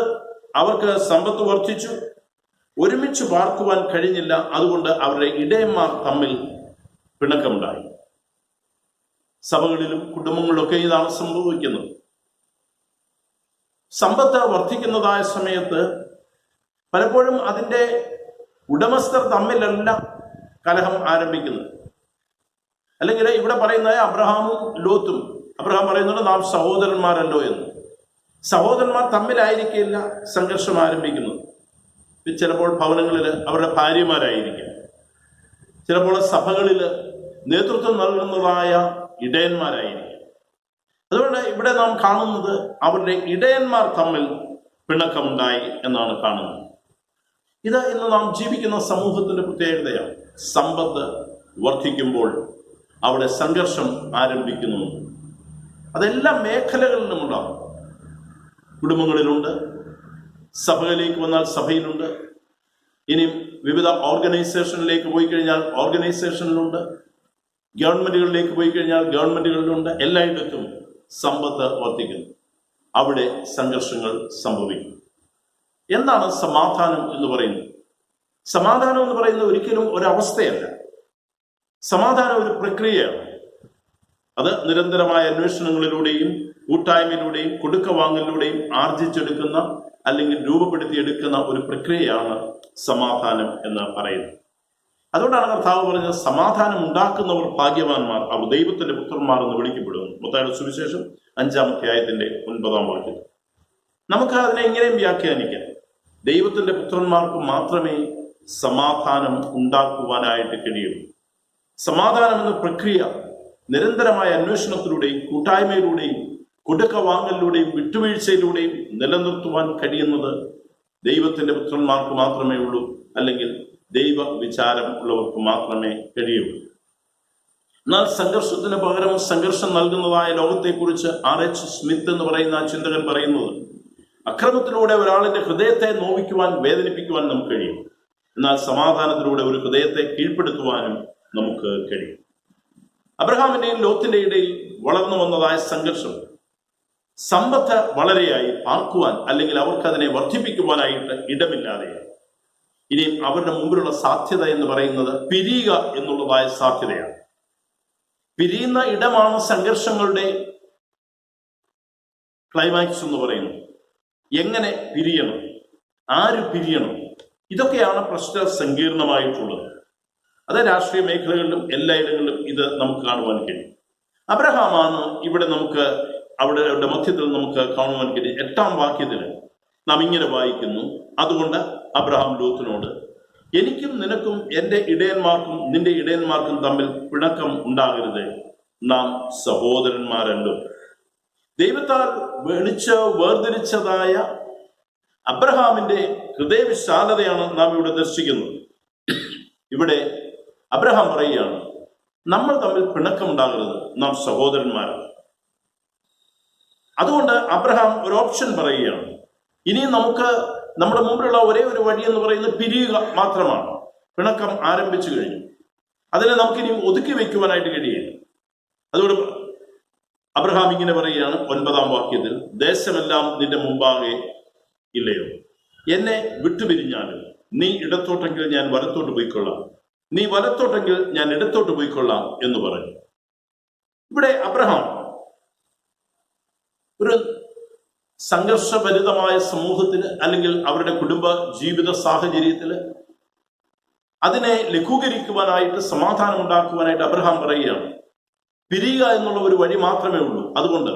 അവർക്ക് സമ്പത്ത് വർദ്ധിച്ചു, ഒരുമിച്ച് പാർക്കുവാൻ കഴിഞ്ഞില്ല, അതുകൊണ്ട് അവരുടെ ഇടയന്മാർ തമ്മിൽ പിണക്കമുണ്ടായി. സഭകളിലും കുടുംബങ്ങളിലൊക്കെ ഇതാണ് സംഭവിക്കുന്നത്. സമ്പത്ത് വർദ്ധിക്കുന്നതായ സമയത്ത് പലപ്പോഴും അതിൻ്റെ ഉടമസ്ഥർ തമ്മിലല്ല കലഹം ആരംഭിക്കുന്നത്. അല്ലെങ്കിൽ ഇവിടെ പറയുന്നത് അബ്രഹാമും ലോത്തും, അബ്രഹാം പറയുന്നത് നാം സഹോദരന്മാരല്ലോ എന്ന്. സഹോദരന്മാർ തമ്മിലായിരിക്കില്ല സംഘർഷം ആരംഭിക്കുന്നത്. ചിലപ്പോൾ ഭവനങ്ങളിൽ അവരുടെ ഭാര്യമാരായിരിക്കും, ചിലപ്പോൾ സഭകളിൽ നേതൃത്വം നൽകുന്നതായ ഇടയന്മാരായിരിക്കും. അതുകൊണ്ട് ഇവിടെ നാം കാണുന്നത് അവരുടെ ഇടയന്മാർ തമ്മിൽ പിണക്കമുണ്ടായി എന്നാണ് കാണുന്നത്. ഇത് ഇന്ന് നാം ജീവിക്കുന്ന സമൂഹത്തിന്റെ പ്രത്യേകതയാണ്. സമ്പത്ത് വർദ്ധിക്കുമ്പോൾ അവിടെ സംഘർഷം ആരംഭിക്കുന്നു. അതെല്ലാ മേഖലകളിലുമുണ്ടാകും. കുടുംബങ്ങളിലുണ്ട്, സഭയിലേക്ക് വന്നാൽ സഭയിലുണ്ട്, ഇനിയും വിവിധ ഓർഗനൈസേഷനിലേക്ക് പോയി കഴിഞ്ഞാൽ ഓർഗനൈസേഷനിലുണ്ട്, ഗവൺമെന്റുകളിലേക്ക് പോയി കഴിഞ്ഞാൽ ഗവൺമെന്റുകളിലുണ്ട്. എല്ലായിടത്തും സമ്പത്ത് വർദ്ധിക്കുന്നു, അവിടെ സംഘർഷങ്ങൾ സംഭവിക്കും. എന്താണ് സമാധാനം എന്ന് പറയുന്നത്? സമാധാനം എന്ന് പറയുന്നത് ഒരിക്കലും ഒരവസ്ഥയല്ല. സമാധാനം ഒരു പ്രക്രിയയാണ്. അത് നിരന്തരമായ അന്വേഷണങ്ങളിലൂടെയും കൂട്ടായ്മയിലൂടെയും കൊടുക്ക വാങ്ങലിലൂടെയും ആർജിച്ചെടുക്കുന്ന അല്ലെങ്കിൽ രൂപപ്പെടുത്തിയെടുക്കുന്ന ഒരു പ്രക്രിയയാണ് സമാധാനം എന്ന് പറയുന്നത്. അതുകൊണ്ടാണ് കർത്താവ് പറഞ്ഞത്, സമാധാനം ഉണ്ടാക്കുന്നവർ ഭാഗ്യവാന്മാർ, അവർ ദൈവത്തിന്റെ പുത്രന്മാർ എന്ന് വിളിക്കപ്പെടുന്നു. മത്തായിയുടെ സുവിശേഷം 5-ാം അധ്യായത്തിന്റെ 9-ാം വാക്യം. നമുക്ക് അതിനെ ഇങ്ങനെയും വ്യാഖ്യാനിക്കാം: ദൈവത്തിന്റെ പുത്രന്മാർക്ക് മാത്രമേ സമാധാനം ഉണ്ടാക്കുവാനായിട്ട് കഴിയുള്ളൂ. സമാധാനം എന്ന പ്രക്രിയ നിരന്തരമായ അന്വേഷണത്തിലൂടെയും കൂട്ടായ്മയിലൂടെയും കൊടുക്ക വാങ്ങലിലൂടെയും വിട്ടുവീഴ്ചയിലൂടെയും നിലനിർത്തുവാൻ കഴിയുന്നത് ദൈവത്തിന്റെ പുത്രന്മാർക്ക് മാത്രമേ ഉള്ളൂ, അല്ലെങ്കിൽ ദൈവ വിചാരം ഉള്ളവർക്ക് മാത്രമേ കഴിയുള്ളൂ. എന്നാൽ സംഘർഷത്തിന് പകരം സംഘർഷം നൽകുന്നതായ ലോകത്തെക്കുറിച്ച് R.H. സ്മിത്ത് എന്ന് പറയുന്ന ആ ചിന്തകൻ പറയുന്നത്, അക്രമത്തിലൂടെ ഒരാളിന്റെ ഹൃദയത്തെ നോവിക്കുവാൻ, വേദനിപ്പിക്കുവാൻ നമുക്ക് കഴിയും. എന്നാൽ സമാധാനത്തിലൂടെ ഒരു ഹൃദയത്തെ കീഴ്പ്പെടുത്തുവാനും നമുക്ക് കഴിയും. അബ്രഹാമിന്റെയും ലോത്തിന്റെ ഇടയിൽ വളർന്നു വന്നതായ സംഘർഷം സമ്പത്ത് വളരെയായി പാർക്കുവാൻ, അല്ലെങ്കിൽ അവർക്ക് അതിനെ വർദ്ധിപ്പിക്കുവാനായിട്ട് ഇടമില്ലാതെയായി. ഇനിയും അവരുടെ മുമ്പിലുള്ള സാധ്യത എന്ന് പറയുന്നത് പിരിയുക എന്നുള്ളതായ സാധ്യതയാണ്. പിരിയുന്ന ഇടമാണ് സംഘർഷങ്ങളുടെ ക്ലൈമാക്സ് എന്ന് പറയുന്നത്. എങ്ങനെ പിരിയണം, ആര് പിരിയണം, ഇതൊക്കെയാണ് പ്രശ്ന സങ്കീർണമായിട്ടുള്ളത്. അത് രാഷ്ട്രീയ മേഖലകളിലും എല്ലായിടങ്ങളിലും ഇത് നമുക്ക് കാണുവാൻ കഴിയും. അബ്രഹാമാണ് ഇവിടെ നമുക്ക് അവരുടെ മധ്യത്തിൽ നമുക്ക് കാണുവാൻ കഴിയും. 8-ാം വാക്യത്തിൽ നാം ഇങ്ങനെ വായിക്കുന്നു: അതുകൊണ്ട് അബ്രഹാം ലോത്തിനോട്, എനിക്കും നിനക്കും എൻ്റെ ഇടയന്മാർക്കും നിന്റെ ഇടയന്മാർക്കും തമ്മിൽ പിണക്കം ഉണ്ടാകരുത്, നാം സഹോദരന്മാരല്ലോ. ദൈവത്താൽ വേർതിരിച്ചതായ അബ്രഹാമിന്റെ ഹൃദയവിശാലതയാണ് നാം ഇവിടെ ദർശിക്കുന്നത്. ഇവിടെ അബ്രഹാം പറയുകയാണ്, നമ്മൾ തമ്മിൽ പിണക്കമുണ്ടാകരുത്, നാം സഹോദരന്മാരാണ്. അതുകൊണ്ട് അബ്രഹാം ഒരു ഓപ്ഷൻ പറയുകയാണ്. ഇനി നമുക്ക് നമ്മുടെ മുമ്പിലുള്ള ഒരേ ഒരു വഴി എന്ന് പറയുന്നത് പിരിയുക മാത്രമാണ്. പിണക്കം ആരംഭിച്ചു കഴിഞ്ഞു, അതിനെ നമുക്കിനിയും ഒതുക്കി വയ്ക്കുവാനായിട്ട് കഴിയില്ല. അതുകൊണ്ട് അബ്രഹാം ഇങ്ങനെ പറയുകയാണ് 9-ാം വാക്യത്തിൽ: ദേശമെല്ലാം നിന്റെ മുമ്പാകെ ഇല്ലയോ? എന്നെ വിട്ടുപിരിഞ്ഞാലും നീ ഇടത്തോട്ടെങ്കിൽ ഞാൻ വലത്തോട്ട് പോയിക്കൊള്ളാം, നീ വലത്തോട്ടെങ്കിൽ ഞാൻ ഇടത്തോട്ട് പോയിക്കൊള്ളാം എന്ന് പറഞ്ഞു. ഇവിടെ അബ്രഹാം ഒരു സംഘർഷഭരിതമായ സമൂഹത്തിൽ, അല്ലെങ്കിൽ അവരുടെ കുടുംബ ജീവിത സാഹചര്യത്തിൽ അതിനെ ലഘൂകരിക്കുവാനായിട്ട്, സമാധാനം ഉണ്ടാക്കുവാനായിട്ട് അബ്രഹാം പറയുകയാണ്, പിരിയുക എന്നുള്ള ഒരു വഴി മാത്രമേ ഉള്ളൂ. അതുകൊണ്ട്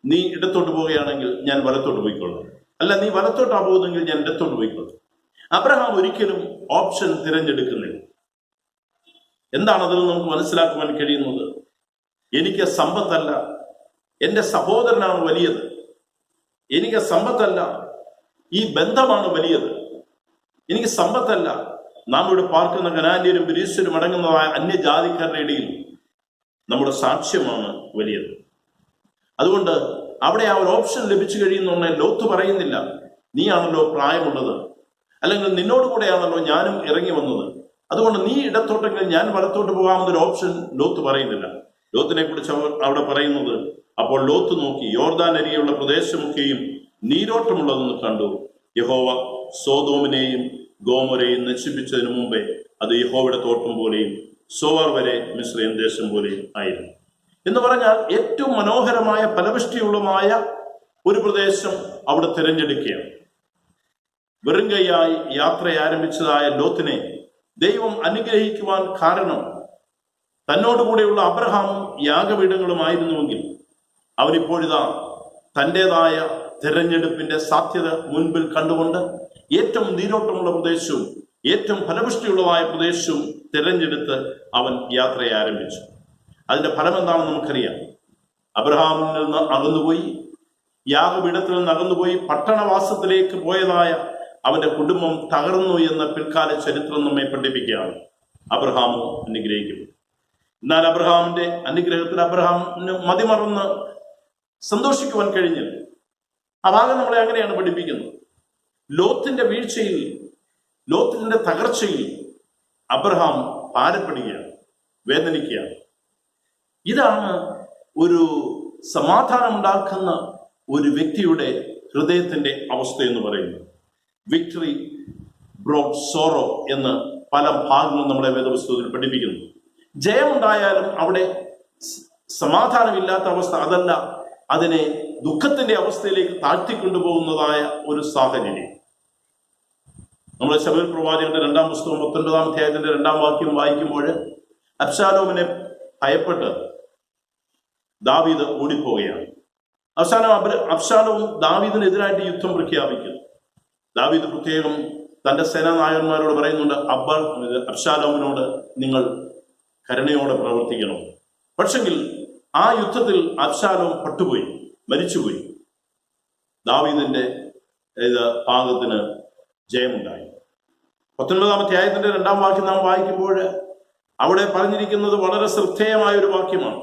നീ ഇടത്തോട്ട് പോവുകയാണെങ്കിൽ ഞാൻ വലത്തോട്ട് പോയിക്കൊള്ളാം, അല്ല നീ വലത്തോട്ടാ പോകുന്നെങ്കിൽ ഞാൻ ഇടത്തോട്ട് പോയിക്കൊള്ളാം. അബ്രഹാം ഒരിക്കലും ഓപ്ഷൻ തിരഞ്ഞെടുക്കുന്നില്ല. എന്താണ് അതിൽ നമുക്ക് മനസ്സിലാക്കുവാൻ കഴിയുന്നത്? എനിക്ക് സമ്പത്തല്ല, എൻ്റെ സഹോദരനാണ് വലിയത്. എനിക്ക് സമ്പത്തല്ല, ഈ ബന്ധമാണ് വലിയത്. എനിക്ക് സമ്പത്തല്ല, നാം ഇവിടെ പാർക്കുന്ന കനാന്യരും പെരീസ്യരും അടങ്ങുന്നതായ അന്യജാതിക്കാരുടെ ഇടയിൽ നമ്മുടെ സാക്ഷ്യമാണ് വലിയത്. അതുകൊണ്ട് അവിടെ ആ ഒരു ഓപ്ഷൻ ലഭിച്ചു കഴിയുന്നുണ്ടെ ലോത്ത് പറയുന്നില്ല, നീയാണല്ലോ പ്രായമുള്ളത്, അല്ലെങ്കിൽ നിന്നോട് കൂടെയാണല്ലോ ഞാനും ഇറങ്ങി വന്നത്, അതുകൊണ്ട് നീ ഇടത്തോട്ടെങ്കിൽ ഞാൻ വലത്തോട്ട് പോകാമെന്നൊരു ഓപ്ഷൻ ലോത്ത് പറയുന്നില്ല. ലോത്തിനെ കുറിച്ച് അവിടെ പറയുന്നത്, അപ്പോൾ ലോത്ത് നോക്കി യോർദാൻ അരികെയുള്ള പ്രദേശമൊക്കെയും നീരോട്ടമുള്ളതെന്ന് കണ്ടു. യഹോവ സോദോമിനെയും ഗോമോരയും നശിപ്പിച്ചതിനു മുമ്പേ അത് യഹോവയുടെ തോട്ടം പോലെയും സോവർ വരെ മിസ്രയീം ദേശം പോലെയും ആയിരുന്നു എന്ന് പറഞ്ഞാൽ, ഏറ്റവും മനോഹരമായ ഫലപുഷ്ടിയുള്ളമായ ഒരു പ്രദേശം അവിടെ തിരഞ്ഞെടുക്കുകയാണ്. വെറും കൈയായി യാത്ര ആരംഭിച്ചതായ ലോത്തിനെ ദൈവം അനുഗ്രഹിക്കുവാൻ കാരണം തന്നോടുകൂടെയുള്ള അബ്രഹാമും യാഗപീഠങ്ങളുമായിരുന്നുവെങ്കിൽ അവനിപ്പോഴിതാ തൻ്റെതായ തിരഞ്ഞെടുപ്പിന്റെ സാധ്യത മുൻപിൽ കണ്ടുകൊണ്ട് ഏറ്റവും നീരോട്ടമുള്ള പ്രദേശവും ഏറ്റവും ഫലപുഷ്ടിയുള്ളതായ പ്രദേശവും തിരഞ്ഞെടുത്ത് അവൻ യാത്ര ആരംഭിച്ചു. അതിന്റെ ഫലം എന്താണെന്ന് നമുക്കറിയാം. അബ്രഹാമിൽ നിന്ന് അകന്നുപോയി, യാഗപീഠത്തിൽ നിന്ന് അകന്നുപോയി പട്ടണവാസത്തിലേക്ക് പോയതായ അവന്റെ കുടുംബം തകർന്നു എന്ന പിൽക്കാല ചരിത്രം നമ്മെ പഠിപ്പിക്കുകയാണ്. അബ്രഹാം അനുഗ്രഹിക്കും. എന്നാൽ അബ്രഹാമിന്റെ അനുഗ്രഹത്തിൽ അബ്രഹാമിന് മതിമറന്ന് സന്തോഷിക്കുവാൻ കഴിഞ്ഞില്ല. ആ ഭാഗം നമ്മളെ അങ്ങനെയാണ് പഠിപ്പിക്കുന്നത്. ലോത്തിന്റെ വീഴ്ചയിൽ, ലോത്തിന്റെ തകർച്ചയിൽ അബ്രഹാം ഭാരപ്പെടുകയാണ്, വേദനിക്കുകയാണ്. ഇതാണ് ഒരു സമാധാനം ഉണ്ടാക്കുന്ന ഒരു വ്യക്തിയുടെ ഹൃദയത്തിന്റെ അവസ്ഥ എന്ന് പറയുന്നത്. വിക്ടറി ബ്രോഡ് സോറോ എന്ന് പല ഭാഗങ്ങളും നമ്മളെ വേദപുസ്തകത്തിൽ പഠിപ്പിക്കുന്നു. ജയമുണ്ടായാലും അവിടെ സമാധാനമില്ലാത്ത അവസ്ഥ, അതല്ല, അതിനെ ദുഃഖത്തിന്റെ അവസ്ഥയിലേക്ക് താഴ്ത്തിക്കൊണ്ടുപോകുന്നതായ ഒരു സാഹചര്യം. നമ്മൾ ശമൂവേൽ പ്രവാചകന്റെ 2-ാം പുസ്തകം 19-ാം അധ്യായത്തിന്റെ 2-ാം വാക്യം വായിക്കുമ്പോൾ അബ്ശാലോമിനെ ഭയപ്പെട്ട് ദാവീദ് ഓടിപ്പോവുകയാണ്. അവസാനം അബ്ശാലോം ദാവീദിനെതിരായിട്ട് യുദ്ധം പ്രഖ്യാപിക്കുന്നു. ദാവീദ് പ്രത്യേകം തന്റെ സേനാനായകന്മാരോട് പറയുന്നുണ്ട്, അബ്ശാലോമിനോട് നിങ്ങൾ കരുണയോടെ പ്രവർത്തിക്കണം. പക്ഷെങ്കിൽ ആ യുദ്ധത്തിൽ അബ്ശാലോം പട്ടുപോയി, മരിച്ചുപോയി. ദാവീദിന്റെ ഭാഗത്തിന് ജയമുണ്ടായി. 19-ാം അധ്യായത്തിന്റെ 2-ാം വാക്യം നാം വായിക്കുമ്പോൾ അവിടെ പറഞ്ഞിരിക്കുന്നത് വളരെ ശ്രദ്ധേയമായ ഒരു വാക്യമാണ്.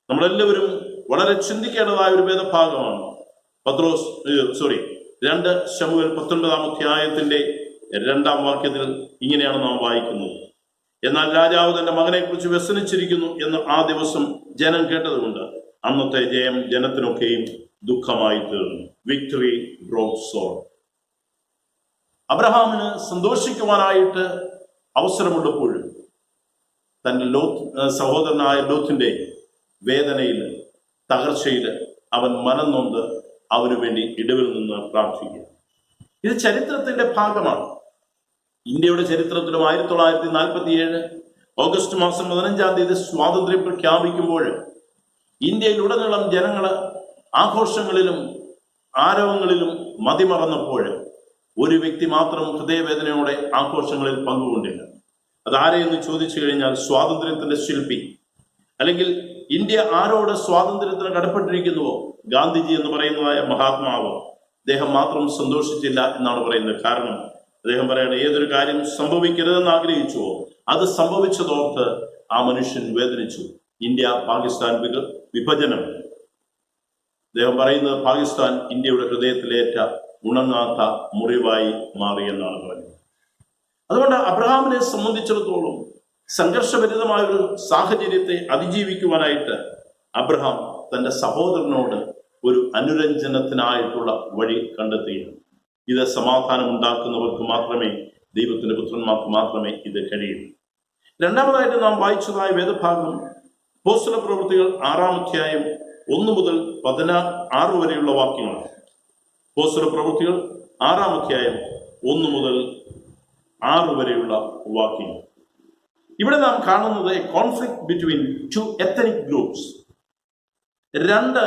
നമ്മളെല്ലാവരും വളരെ ചിന്തിക്കേണ്ടതായ ഒരു വേദഭാഗമാണ്. 2 ശമൂവേൽ 19-ാം അധ്യായത്തിന്റെ 2-ാം വാക്യത്തിൽ ഇങ്ങനെയാണ് നാം വായിക്കുന്നത്: എന്നാൽ രാജാവ് തന്റെ മകനെ കുറിച്ച് വ്യസനിച്ചിരിക്കുന്നു എന്ന് ആ ദിവസം ജനം കേട്ടതുകൊണ്ട് അന്നത്തെ ജയം ജനത്തിനൊക്കെയും ദുഃഖമായി തീർന്നു. Victory brought sorrow. അബ്രഹാമിന് സന്തോഷിക്കുവാനായിട്ട് അവസരമുള്ളപ്പോഴും തന്റെ സഹോദരനായ ലോത്തിന്റെ വേദനയിൽ, തകർച്ചയിൽ അവൻ മനം നൊന്ത് അവന് വേണ്ടി ഇടവിൽ നിന്ന് പ്രാർത്ഥിക്കുക. ഇത് ചരിത്രത്തിന്റെ ഭാഗമാണ്. ഇന്ത്യയുടെ ചരിത്രത്തിലും 1947 ഓഗസ്റ്റ് മാസം 15-ാം തീയതി സ്വാതന്ത്ര്യം പ്രഖ്യാപിക്കുമ്പോൾ ഇന്ത്യയിലുടനീളം ജനങ്ങൾ ആഘോഷങ്ങളിലും ആരവങ്ങളിലും മതിമറന്നപ്പോൾ ഒരു വ്യക്തി മാത്രം ഹൃദയവേദനയോടെ ആഘോഷങ്ങളിൽ പങ്കുകൊണ്ടില്ല. അതാരെയെന്ന് ചോദിച്ചു കഴിഞ്ഞാൽ സ്വാതന്ത്ര്യത്തിന്റെ ശില്പി, അല്ലെങ്കിൽ ഇന്ത്യ ആരോട് സ്വാതന്ത്ര്യത്തിന് കടപ്പെട്ടിരിക്കുന്നുവോ, ഗാന്ധിജി എന്ന് പറയുന്നതായ മഹാത്മാവ്, അദ്ദേഹം മാത്രം സന്തോഷിച്ചില്ല എന്നാണ് പറയുന്നത്. കാരണം അദ്ദേഹം പറയുന്നത്, ഏതൊരു കാര്യം സംഭവിക്കരുതെന്ന് ആഗ്രഹിച്ചുവോ അത് സംഭവിച്ചതോർത്ത് ആ മനുഷ്യൻ വേദനിച്ചു. ഇന്ത്യ പാകിസ്ഥാൻ വിഭജനം, അദ്ദേഹം പറയുന്നത് പാകിസ്ഥാൻ ഇന്ത്യയുടെ ഹൃദയത്തിലേറ്റ ഉണങ്ങാത്ത മുറിവായി മാറിയെന്നാണ് പറയുന്നത്. അതുകൊണ്ട് അബ്രഹാമിനെ സംബന്ധിച്ചിടത്തോളം സംഘർഷഭരിതമായ ഒരു സാഹചര്യത്തെ അതിജീവിക്കുവാനായിട്ട് അബ്രഹാം തന്റെ സഹോദരനോട് ഒരു അനുരഞ്ജനത്തിനായിട്ടുള്ള വഴി കണ്ടെത്തുകയാണ്. ഇത് സമാധാനം ഉണ്ടാക്കുന്നവർക്ക് മാത്രമേ, ദൈവത്തിന്റെ പുത്രന്മാർക്ക് മാത്രമേ ഇത് കഴിയൂ. രണ്ടാമതായിട്ട് നാം വായിച്ചതായ വേദഭാഗം അപ്പോസ്തല പ്രവൃത്തികൾ 6-ാം അധ്യായം 1 മുതൽ 16 വരെയുള്ള വാക്യങ്ങളാണ്. അപ്പോസ്തല പ്രവൃത്തികൾ 6-ാം അധ്യായം 1 മുതൽ 6 വരെയുള്ള വാക്യങ്ങൾ. ഇവിടെ നാം കാണുന്നത് കോൺഫ്ലിക്ട് ബിറ്റ്വീൻ 2 എത്നിക് ഗ്രൂപ്പ്സ്. 2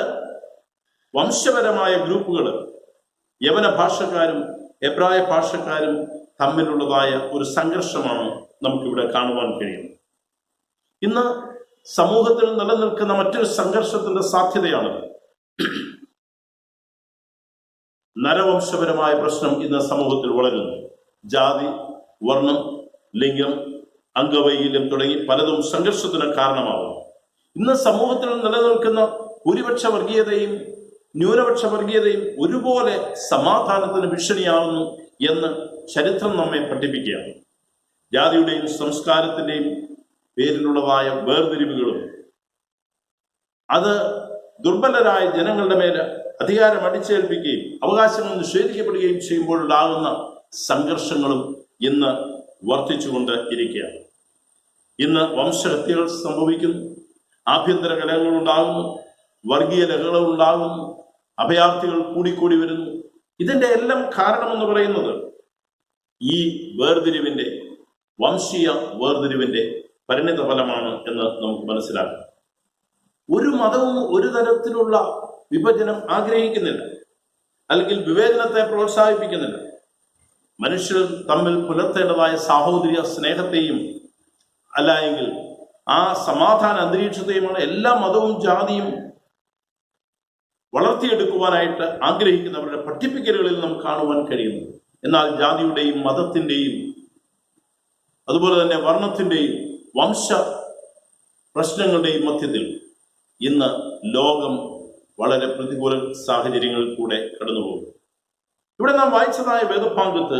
വംശപരമായ ഗ്രൂപ്പുകൾ, യവന ഭാഷക്കാരും എബ്രായ ഭാഷക്കാരും തമ്മിലുള്ളതായ ഒരു സംഘർഷമാണ് നമുക്കിവിടെ കാണുവാൻ കഴിയുന്നത്. ഇന്ന് സമൂഹത്തിൽ നിലനിൽക്കുന്ന മറ്റൊരു സംഘർഷത്തിന്റെ സാധ്യതയാണ് നരവംശപരമായ പ്രശ്നം. ഇന്ന് സമൂഹത്തിൽ വളരുന്നു. ജാതി, വർണ്ണം, ലിംഗം, അംഗവൈകല്യം തുടങ്ങി പലതും സംഘർഷത്തിന് കാരണമാകുന്നു. ഇന്ന് സമൂഹത്തിൽ നിലനിൽക്കുന്ന ഭൂരിപക്ഷ വർഗീയതയും ന്യൂനപക്ഷ വർഗീയതയും ഒരുപോലെ സമാധാനത്തിന് ഭീഷണിയാവുന്നു എന്ന് ചരിത്രം നമ്മെ പഠിപ്പിക്കുകയാണ്. ജാതിയുടെയും സംസ്കാരത്തിന്റെയും പേരിലുള്ളതായ വേർതിരിവുകളും അത് ദുർബലരായ ജനങ്ങളുടെ മേൽ അധികാരം അടിച്ചേൽപ്പിക്കുകയും അവകാശങ്ങൾ നിഷേധിക്കപ്പെടുകയും ചെയ്യുമ്പോഴുണ്ടാകുന്ന സംഘർഷങ്ങളും ഇന്ന് വർദ്ധിച്ചുകൊണ്ട് ഇരിക്കുകയാണ്. ഇന്ന് വംശഹത്യകൾ സംഭവിക്കുന്നു, ആഭ്യന്തര കലഹങ്ങൾ ഉണ്ടാകുന്നു, വർഗീയ ലഹളകൾ ഉണ്ടാകുന്നു, അഭയാർത്ഥികൾ കൂടിക്കൂടി വരുന്നു. ഇതിന്റെ എല്ലാം കാരണമെന്ന് പറയുന്നത് ഈ വേർതിരിവിന്റെ, വംശീയ വേർതിരിവിന്റെ പരിണിത ഫലമാണ് എന്ന് നമുക്ക് മനസ്സിലാക്കാം. ഒരു മതവും ഒരു തരത്തിലുള്ള വിഭജനം ആഗ്രഹിക്കുന്നില്ല, അല്ലെങ്കിൽ വിവേചനത്തെ പ്രോത്സാഹിപ്പിക്കുന്നില്ല. മനുഷ്യർ തമ്മിൽ പുലർത്തേണ്ടതായ സാഹോദര്യ സ്നേഹത്തെയും അല്ല എങ്കിൽ ആ സമാധാന അന്തരീക്ഷത്തെയുമാണ് എല്ലാ മതവും ജാതിയും വളർത്തിയെടുക്കുവാനായിട്ട് ആഗ്രഹിക്കുന്നവരുടെ പഠിപ്പിക്കലുകളിൽ നമുക്ക് കാണുവാൻ കഴിയുന്നു. എന്നാൽ ജാതിയുടെയും മതത്തിന്റെയും അതുപോലെ തന്നെ വർണ്ണത്തിന്റെയും വംശ പ്രശ്നങ്ങളുടെയും മധ്യത്തിൽ ഇന്ന് ലോകം വളരെ പ്രതികൂല സാഹചര്യങ്ങളിൽ കൂടെ കടന്നുപോകും. ഇവിടെ നാം വായിച്ചതായ വേദഭാഗത്ത്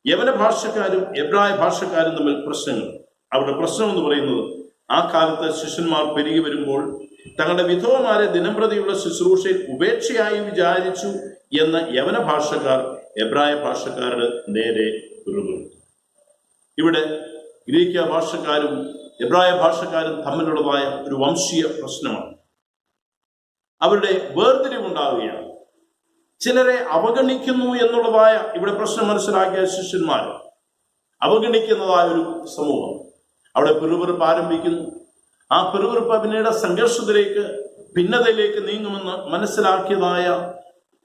യവന ഭാഷക്കാരും എബ്രായ ഭാഷക്കാരും തമ്മിൽ പ്രശ്നങ്ങൾ. അവരുടെ പ്രശ്നം എന്ന് പറയുന്നത്, ആ കാലത്ത് ശിഷ്യന്മാർ പെരുകി വരുമ്പോൾ തങ്ങളുടെ വിധവമാരെ ദിനംപ്രതിയുള്ള ശുശ്രൂഷയിൽ ഉപേക്ഷയായി വിചാരിച്ചു എന്ന് യവന ഭാഷക്കാർ എബ്രായ ഭാഷക്കാരുടെ നേരെ പിറുപിറുത്തു. ഇവിടെ ഗ്രീക്ക് ഭാഷക്കാരും എബ്രായ ഭാഷക്കാരും തമ്മിലുള്ളതായ ഒരു വംശീയ പ്രശ്നമാണ്. അവരുടെ വേർതിരിവുണ്ടാവുകയാണ്. ചിലരെ അവഗണിക്കുന്നു എന്നുള്ളതായ ഇവിടെ പ്രശ്നം മനസ്സിലാക്കിയ ശിഷ്യന്മാർ അവഗണിക്കുന്നതായ ഒരു സമൂഹം അവിടെ പിറുപിറുപ്പ് ആരംഭിക്കുന്നു. ആ പിറുപിറുപ്പ് പിന്നീട് സംഘർഷത്തിലേക്ക് ഭിന്നതയിലേക്ക് നീങ്ങുമെന്ന് മനസ്സിലാക്കിയതായ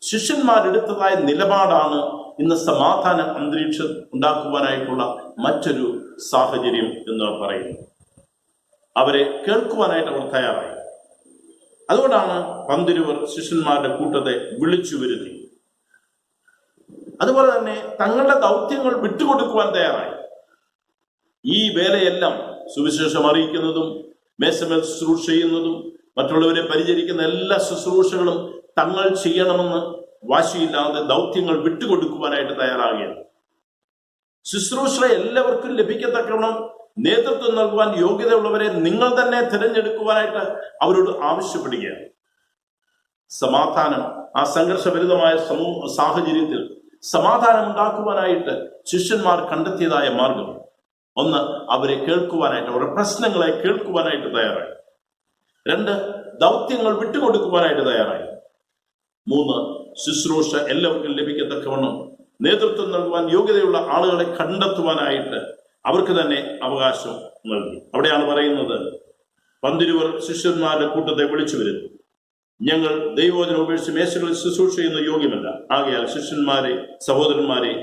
ശിഷ്യന്മാരെടുത്തതായ നിലപാടാണ് ഇന്ന് സമാധാന അന്തരീക്ഷം ഉണ്ടാക്കുവാനായിട്ടുള്ള മറ്റൊരു സാഹചര്യം എന്ന് പറയുന്നത്. അവരെ കേൾക്കുവാനായിട്ട് അവർ തയ്യാറായി. അതുകൊണ്ടാണ് പന്തിരുവർ ശിഷ്യന്മാരുടെ കൂട്ടത്തെ വിളിച്ചു വരുത്തി. അതുപോലെ തന്നെ തങ്ങളുടെ ദൗത്യങ്ങൾ വിട്ടുകൊടുക്കുവാൻ തയ്യാറായി. ഈ വേലയെല്ലാം സുവിശേഷം അറിയിക്കുന്നതും മേശമേൽ ശുശ്രൂഷ ചെയ്യുന്നതും മറ്റുള്ളവരെ പരിചരിക്കുന്ന എല്ലാ ശുശ്രൂഷകളും തങ്ങൾ ചെയ്യണമെന്ന് വാശിയില്ലാതെ ദൗത്യങ്ങൾ വിട്ടുകൊടുക്കുവാനായിട്ട് തയ്യാറാകുകയാണ്. ശുശ്രൂഷ എല്ലാവർക്കും ലഭിക്കത്തക്കവണ്ണം നേതൃത്വം നൽകുവാൻ യോഗ്യതയുള്ളവരെ നിങ്ങൾ തന്നെ തിരഞ്ഞെടുക്കുവാനായിട്ട് അവരോട് ആവശ്യപ്പെടുകയാണ്. സമാധാനം, ആ സംഘർഷഭരിതമായ സാഹചര്യത്തിൽ സമാധാനം ഉണ്ടാക്കുവാനായിട്ട് ശിഷ്യന്മാർ കണ്ടെത്തിയതായ മാർഗം ഒന്ന്, അവരെ കേൾക്കുവാനായിട്ട്, അവരുടെ പ്രശ്നങ്ങളെ കേൾക്കുവാനായിട്ട് തയ്യാറായി. രണ്ട്, ദൗത്യങ്ങൾ വിട്ടുകൊടുക്കുവാനായിട്ട് തയ്യാറായി. മൂന്ന്, ശുശ്രൂഷ എല്ലാവർക്കും ലഭിക്കത്തക്കവണ്ണം നേതൃത്വം നൽകുവാൻ യോഗ്യതയുള്ള ആളുകളെ കണ്ടെത്തുവാനായിട്ട് അവർക്ക് തന്നെ അവകാശം നൽകി. അവിടെയാണ് പറയുന്നത്, പന്തിരുവർ ശിഷ്യന്മാരുടെ കൂട്ടത്തെ വിളിച്ചു വരുന്നു. ഞങ്ങൾ ദൈവവചനം ഉപേക്ഷിച്ച് മേശകളിൽ ശുശ്രൂഷ ചെയ്യുന്ന യോഗ്യമല്ല. ആകയാൽ ശിഷ്യന്മാരെ, സഹോദരന്മാരെ,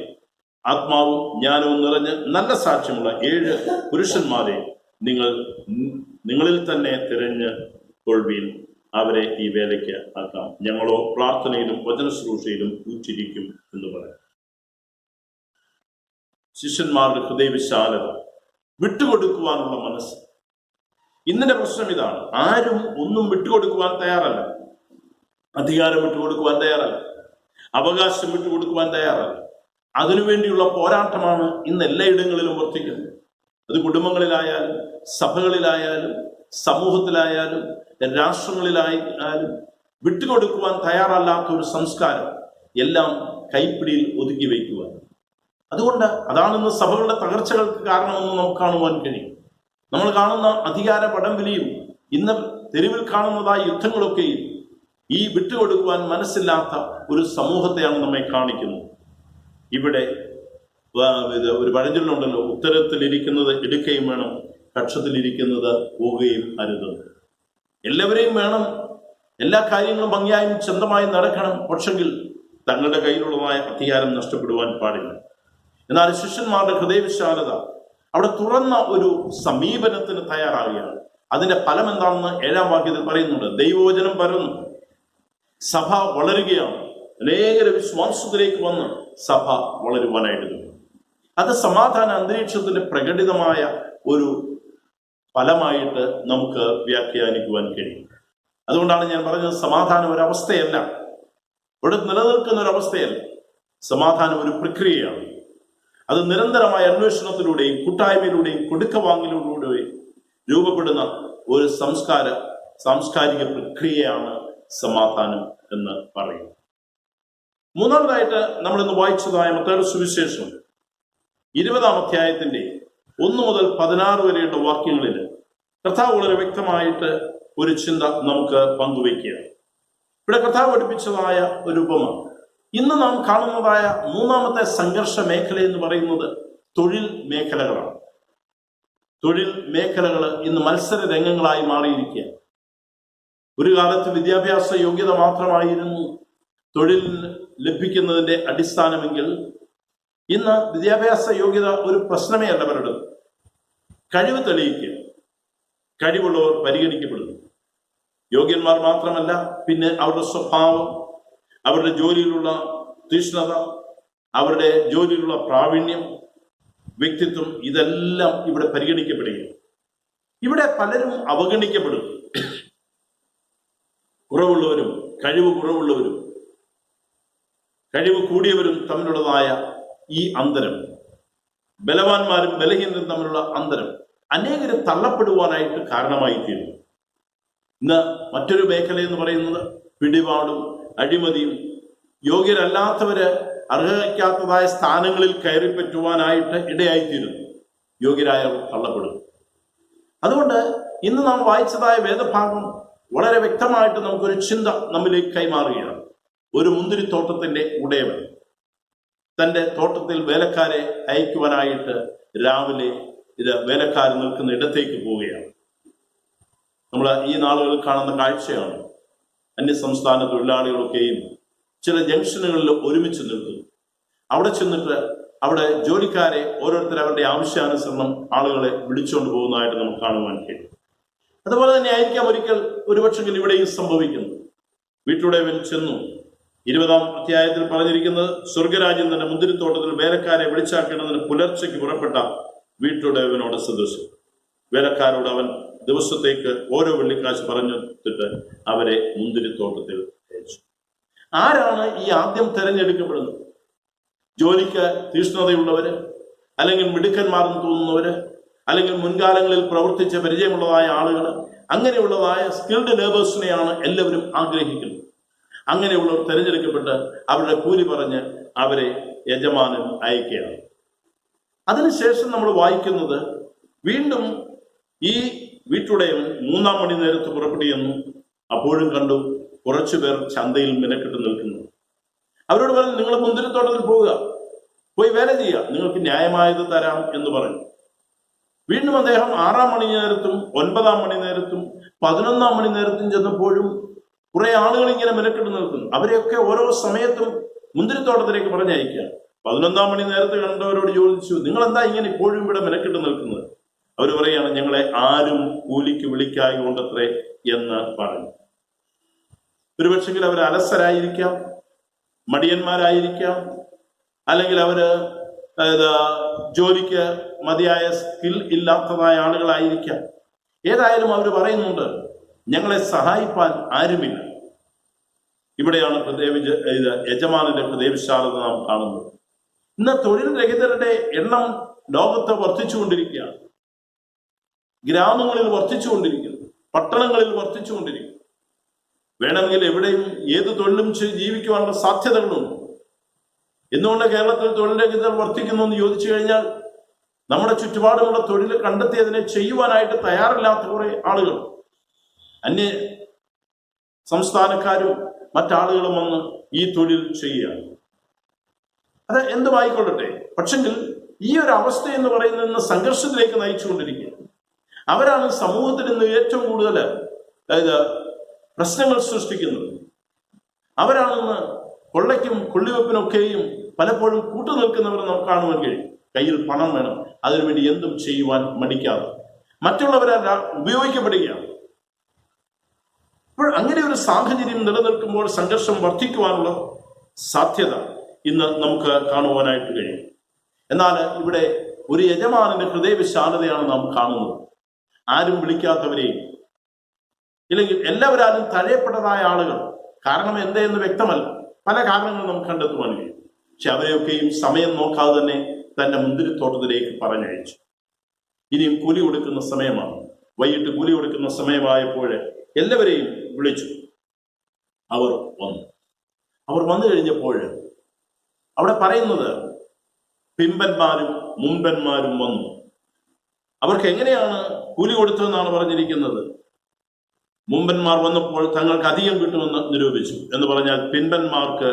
ആത്മാവും ജ്ഞാനവും നിറഞ്ഞ് നല്ല സാക്ഷ്യമുള്ള 7 പുരുഷന്മാരെ നിങ്ങളിൽ തന്നെ തിരഞ്ഞ് കൊള്ളുവീൻ. അവരെ ഈ വേലയ്ക്ക് ആക്കാം. ഞങ്ങളോ പ്രാർത്ഥനയിലും വചന ശുശ്രൂഷയിലും ഉച്ചിരിക്കും എന്ന് പറയാം. ശിഷ്യന്മാരുടെ ഹൃദയവിശാലത, വിട്ടുകൊടുക്കുവാനുള്ള മനസ്സ്. ഇന്നിന്റെ പ്രശ്നം ഇതാണ്. ആരും ഒന്നും വിട്ടുകൊടുക്കുവാൻ തയ്യാറല്ല. അധികാരം വിട്ടുകൊടുക്കുവാൻ തയ്യാറല്ല. അവകാശം വിട്ടുകൊടുക്കുവാൻ തയ്യാറല്ല. അതിനുവേണ്ടിയുള്ള പോരാട്ടമാണ് ഇന്ന് എല്ലായിടങ്ങളിലും വർദ്ധിക്കുന്നത്. അത് കുടുംബങ്ങളിലായാലും സഭകളിലായാലും സമൂഹത്തിലായാലും രാഷ്ട്രങ്ങളിലായാലും വിട്ടുകൊടുക്കുവാൻ തയ്യാറല്ലാത്ത ഒരു സംസ്കാരം എല്ലാം കൈപ്പിടിയിൽ ഒതുക്കി വയ്ക്കുവാൻ. അതുകൊണ്ട് അതാണ് ഇന്ന് സഭകളുടെ തകർച്ചകൾക്ക് കാരണമെന്ന് നമുക്ക് കാണുവാൻ കഴിയും. നമ്മൾ കാണുന്ന അധികാര വടംവലിയും ഇന്ന് തെരുവിൽ കാണുന്നതായ യുദ്ധങ്ങളൊക്കെയും ഈ വിട്ടുകൊടുക്കുവാൻ മനസ്സില്ലാത്ത ഒരു സമൂഹത്തെയാണ് നമ്മെ കാണിക്കുന്നത്. ഇവിടെ ഒരു പഴഞ്ചൊല്ലുണ്ടല്ലോ, ഉത്തരത്തിലിരിക്കുന്നത് എടുക്കുകയും വേണം, കക്ഷത്തിലിരിക്കുന്നത് പോവുകയും അരുത്. എല്ലാവരെയും വേണം, എല്ലാ കാര്യങ്ങളും ഭംഗിയായും സ്വന്തമായി നടക്കണം. പക്ഷെങ്കിൽ തങ്ങളുടെ കയ്യിലുള്ളതായ അധികാരം നഷ്ടപ്പെടുവാൻ പാടില്ല. എന്നാൽ ശിഷ്യന്മാരുടെ ഹൃദയവിശാലത അവിടെ തുറന്ന ഒരു സമീപനത്തിന് തയ്യാറാവുകയാണ്. അതിന്റെ ഫലം എന്താണെന്ന് 7-ാം വാക്യത്തിൽ പറയുന്നുണ്ട്. ദൈവവചനം പരന്നു, സഭ വളരുകയാണ്. അനേകര വിശ്വാസത്തിലേക്ക് വന്ന് സഭ വളരുവാനായിട്ട് തുടങ്ങി. അത് സമാധാന അന്തരീക്ഷത്തിന്റെ പ്രകടിതമായ ഒരു ഫലമായിട്ട് നമുക്ക് വ്യാഖ്യാനിക്കുവാൻ കഴിയും. അതുകൊണ്ടാണ് ഞാൻ പറഞ്ഞത്, സമാധാനം ഒരവസ്ഥയല്ല, ഇവിടെ നിലനിൽക്കുന്ന ഒരവസ്ഥയല്ല. സമാധാനം ഒരു പ്രക്രിയയാണ്. അത് നിരന്തരമായ അന്വേഷണത്തിലൂടെയും കൂട്ടായ്മയിലൂടെയും കൊടുക്കവാങ്ങലിലൂടെയും രൂപപ്പെടുന്ന ഒരു സാംസ്കാരിക പ്രക്രിയയാണ് സമാധാനം എന്ന് പറയുന്നത്. മൂന്നാമതായിട്ട് നമ്മൾ ഇന്ന് വായിച്ചതായ മത്തായിയുടെ സുവിശേഷം 20-ാം അധ്യായത്തിന്റെ 1 മുതൽ 16 വരെയുള്ള വാക്യങ്ങളിൽ കർത്താവ് വളരെ വ്യക്തമായിട്ട് ഒരു ചിന്ത നമുക്ക് പങ്കുവയ്ക്കുകയാണ്. ഇവിടെ കർത്താവ് പഠിപ്പിച്ചതായ ഒരു ഉപമ. ഇന്ന് നാം കാണുന്നതായ 3-ാമത്തെ സംഘർഷ മേഖല എന്ന് പറയുന്നത് തൊഴിൽ മേഖലകളാണ്. തൊഴിൽ മേഖലകൾ ഇന്ന് മത്സര രംഗങ്ങളായി മാറിയിരിക്കുകയാണ്. ഒരു കാലത്ത് വിദ്യാഭ്യാസ യോഗ്യത മാത്രമായിരുന്നു തൊഴിൽ ലഭിക്കുന്നതിന്റെ അടിസ്ഥാനമെങ്കിൽ ഇന്ന് വിദ്യാഭ്യാസ യോഗ്യത ഒരു പ്രശ്നമേ അല്ല. പലരും കഴിവ് തെളിയിക്കുക, കഴിവുള്ളവർ പരിഗണിക്കപ്പെടുന്നു. യോഗ്യന്മാർ മാത്രമല്ല, പിന്നെ അവരുടെ സ്വഭാവം, അവരുടെ ജോലിയിലുള്ള തീഷ്ണത, അവരുടെ ജോലിയിലുള്ള പ്രാവീണ്യം, വ്യക്തിത്വം, ഇതെല്ലാം ഇവിടെ പരിഗണിക്കപ്പെടുകയാണ്. ഇവിടെ പലരും അവഗണിക്കപ്പെടുന്നു. കുറവുള്ളവരും കഴിവ് കുറവുള്ളവരും കഴിവ് കൂടിയവരും തമ്മിലുള്ളതായ ഈ അന്തരം, ബലവാന്മാരും ബലഹീനരും തമ്മിലുള്ള അന്തരം അനേകരും തള്ളപ്പെടുവാനായിട്ട് കാരണമായി തീരുന്നു. ഇന്ന് മറ്റൊരു മേഖല എന്ന് പറയുന്നത് പിടിപാടും അഴിമതിയും, യോഗ്യരല്ലാത്തവര് അർഹിക്കാത്തതായ സ്ഥാനങ്ങളിൽ കയറിപ്പറ്റുവാനായിട്ട് ഇടയായിത്തീരുന്നു. യോഗ്യരായവർ തള്ളപ്പെടും. അതുകൊണ്ട് ഇന്ന് നാം വായിച്ചതായ വേദഭാഗം വളരെ വ്യക്തമായിട്ട് നമുക്കൊരു ചിന്ത നമ്മിലേക്ക് കൈമാറുകയാണ്. ഒരു മുന്തിരിത്തോട്ടത്തിന്റെ ഉടയവൻ തൻ്റെ തോട്ടത്തിൽ വേലക്കാരെ അയക്കുവാനായിട്ട് രാവിലെ വേലക്കാർ നിൽക്കുന്ന ഇടത്തേക്ക് പോവുകയാണ്. നമ്മൾ ഈ നാളുകളിൽ കാണുന്ന കാഴ്ചയാണ്. അന്യസംസ്ഥാന തൊഴിലാളികളൊക്കെയും ചില ജംഗ്ഷനുകളിൽ ഒരുമിച്ച് നിൽക്കുന്നു. അവിടെ ചെന്നിട്ട് അവിടെ ജോലിക്കാരെ ഓരോരുത്തർ അവരുടെ ആവശ്യാനുസരണം ആളുകളെ വിളിച്ചുകൊണ്ട് പോകുന്നതായിട്ട് നമുക്ക് കാണുവാൻ കഴിയും. അതുപോലെ തന്നെ ആയിരിക്കാം ഒരിക്കൽ ഒരുപക്ഷെങ്കിൽ ഇവിടെയും സംഭവിക്കുന്നു. വീട്ടുടയവൻ ചെന്നു. 20-ാം അധ്യായത്തിൽ പറഞ്ഞിരിക്കുന്നത്, സ്വർഗരാജ്യം തന്നെ മുന്തിരിത്തോട്ടത്തിൽ വേലക്കാരെ വിളിച്ചാക്കേണ്ടതിന് പുലർച്ചയ്ക്ക് പുറപ്പെട്ട വീട്ടുടയവനോട് സദൃശം. വേലക്കാരോട് അവൻ ദിവസത്തേക്ക് ഓരോ വെള്ളിക്കാശ് പറഞ്ഞിട്ട് അവരെ മുന്തിരിത്തോട്ടത്തിൽ അയച്ചു. ആരാണ് ഈ ആദ്യം തെരഞ്ഞെടുക്കപ്പെടുന്നത്? ജോലിക്ക് തീഷ്ണതയുള്ളവര്, അല്ലെങ്കിൽ മിടുക്കന്മാരെന്ന് തോന്നുന്നവര്, അല്ലെങ്കിൽ മുൻകാലങ്ങളിൽ പ്രവർത്തിച്ച പരിചയമുള്ളതായ ആളുകൾ, അങ്ങനെയുള്ളതായ സ്കിൽഡ് ലേബേഴ്സിനെയാണ് എല്ലാവരും ആഗ്രഹിക്കുന്നത്. അങ്ങനെയുള്ളവർ തിരഞ്ഞെടുക്കപ്പെട്ട് അവരുടെ കൂലി പറഞ്ഞ് അവരെ യജമാനൻ അയക്കുകയാണ്. അതിനുശേഷം നമ്മൾ വായിക്കുന്നത്, വീണ്ടും ഈ വീട്ടുടയവൻ 3-ാം മണി നേരത്ത് പുറപ്പെടുകയെന്നും അപ്പോഴും കണ്ടു കുറച്ചു പേർ ചന്തയിൽ മിനക്കെട്ട് നിൽക്കുന്നു. അവരോട് പറഞ്ഞു, നിങ്ങൾ മുന്തിരിത്തോട്ടത്തിൽ പോവുക, പോയി വേല ചെയ്യുക, നിങ്ങൾക്ക് ന്യായമായത് തരാം എന്ന് പറഞ്ഞു. വീണ്ടും അദ്ദേഹം 6-ാം മണി നേരത്തും 9-ാം മണി നേരത്തും 11-ാം മണി നേരത്തും ചെന്നപ്പോഴും കുറെ ആളുകൾ ഇങ്ങനെ മിനക്കെട്ട് നിൽക്കുന്നു. അവരെയൊക്കെ ഓരോ സമയത്തും മുന്തിരിത്തോട്ടത്തിലേക്ക് പറഞ്ഞയക്കുക. 11-ാം മണി നേരത്ത് കണ്ടവരോട് ചോദിച്ചു, നിങ്ങൾ എന്താ ഇങ്ങനെ ഇപ്പോഴും ഇവിടെ മിനക്കെട്ട് നിൽക്കുന്നത്? അവർ പറയുകയാണ്, ഞങ്ങളെ ആരും കൂലിക്ക് വിളിക്കായി കൊണ്ടത്രേ എന്ന് പറഞ്ഞു. ഒരുപക്ഷെങ്കിൽ അവർ അലസരായിരിക്കാം, മടിയന്മാരായിരിക്കാം, അല്ലെങ്കിൽ അവര് ജോലിക്ക് മതിയായ സ്കിൽ ഇല്ലാത്തതായ ആളുകളായിരിക്കാം. ഏതായാലും അവർ പറയുന്നുണ്ട്, ഞങ്ങളെ സഹായിപ്പാൻ ആരുമില്ല. ഇവിടെയാണ് യജമാനന്റെ ഹൃദയവിശാലത നാം കാണുന്നത്. ഇന്ന് തൊഴിൽ രഹിതരുടെ എണ്ണം ലോകത്ത് വർദ്ധിച്ചുകൊണ്ടിരിക്കുകയാണ്. ഗ്രാമങ്ങളിൽ വർദ്ധിച്ചുകൊണ്ടിരിക്കുന്നു, പട്ടണങ്ങളിൽ വർദ്ധിച്ചുകൊണ്ടിരിക്കുന്നു. വേണമെങ്കിൽ എവിടെയും ഏത് തൊഴിലും ജീവിക്കുവാനുള്ള സാധ്യതകളുണ്ട്. എന്തുകൊണ്ട് കേരളത്തിൽ തൊഴിൽ രഹിതർ വർദ്ധിക്കുന്നു എന്ന് ചോദിച്ചു കഴിഞ്ഞാൽ, നമ്മുടെ ചുറ്റുപാടുമുള്ള തൊഴിൽ കണ്ടെത്തി അതിനെ ചെയ്യുവാനായിട്ട് തയ്യാറില്ലാത്ത കുറെ ആളുകൾ, അന്യ സംസ്ഥാനക്കാരും മറ്റാളുകളും വന്ന് ഈ തൊഴിൽ ചെയ്യുകയാണ്. അത് എന്തുമായിക്കൊള്ളട്ടെ, പക്ഷെങ്കിൽ ഈ ഒരു അവസ്ഥ എന്ന് പറയുന്നത് ഇന്ന് സംഘർഷത്തിലേക്ക് നയിച്ചുകൊണ്ടിരിക്കുക. അവരാണ് സമൂഹത്തിൽ ഇന്ന് ഏറ്റവും കൂടുതൽ പ്രശ്നങ്ങൾ സൃഷ്ടിക്കുന്നത്. അവരാണെന്ന് കൊള്ളയ്ക്കും കൊള്ളിവെപ്പിനൊക്കെയും പലപ്പോഴും കൂട്ടുനിൽക്കുന്നവർ നമുക്ക് കാണുവാൻ കഴിയും. കയ്യിൽ പണം വേണം, അതിനുവേണ്ടി എന്തും ചെയ്യുവാൻ മടിക്കാതെ മറ്റുള്ളവരെല്ലാം ഉപയോഗിക്കപ്പെടുകയാണ്. അപ്പോൾ അങ്ങനെ ഒരു സാഹചര്യം നിലനിൽക്കുമ്പോൾ സംഘർഷം വർദ്ധിക്കുവാനുള്ള സാധ്യത ഇന്ന് നമുക്ക് കാണുവാനായിട്ട് കഴിയും. എന്നാൽ ഇവിടെ ഒരു യജമാനന്റെ ഹൃദയവിശാലതയാണ് നാം കാണുന്നത്. ആരും വിളിക്കാത്തവരെയും, ഇല്ലെങ്കിൽ എല്ലാവരും തഴയപ്പെട്ടതായ ആളുകൾ, കാരണം എന്തെന്ന് വ്യക്തമല്ല, പല കാരണങ്ങൾ നമുക്ക് കണ്ടെത്തുവാൻ കഴിയും. പക്ഷെ അവരെയൊക്കെയും സമയം നോക്കാതെ തന്നെ തന്റെ മുന്തിരിത്തോട്ടത്തിലേക്ക് പറഞ്ഞയച്ചു. ഇനിയും കൂലി കൊടുക്കുന്ന സമയമാണ്. വൈകിട്ട് കൂലി കൊടുക്കുന്ന സമയമായപ്പോൾ എല്ലാവരെയും വിളിച്ചു. അവർ വന്നു കഴിഞ്ഞപ്പോൾ അവിടെ പറയുന്നത്, പിമ്പന്മാരും മുമ്പന്മാരും വന്നു. അവർക്ക് എങ്ങനെയാണ് കൂലി കൊടുത്തതെന്നാണ് പറഞ്ഞിരിക്കുന്നത്. മുമ്പന്മാർ വന്നപ്പോൾ തങ്ങൾക്ക് അധികം കിട്ടുമെന്ന് നിരൂപിച്ചു എന്ന് പറഞ്ഞാൽ പിൻപന്മാർക്ക്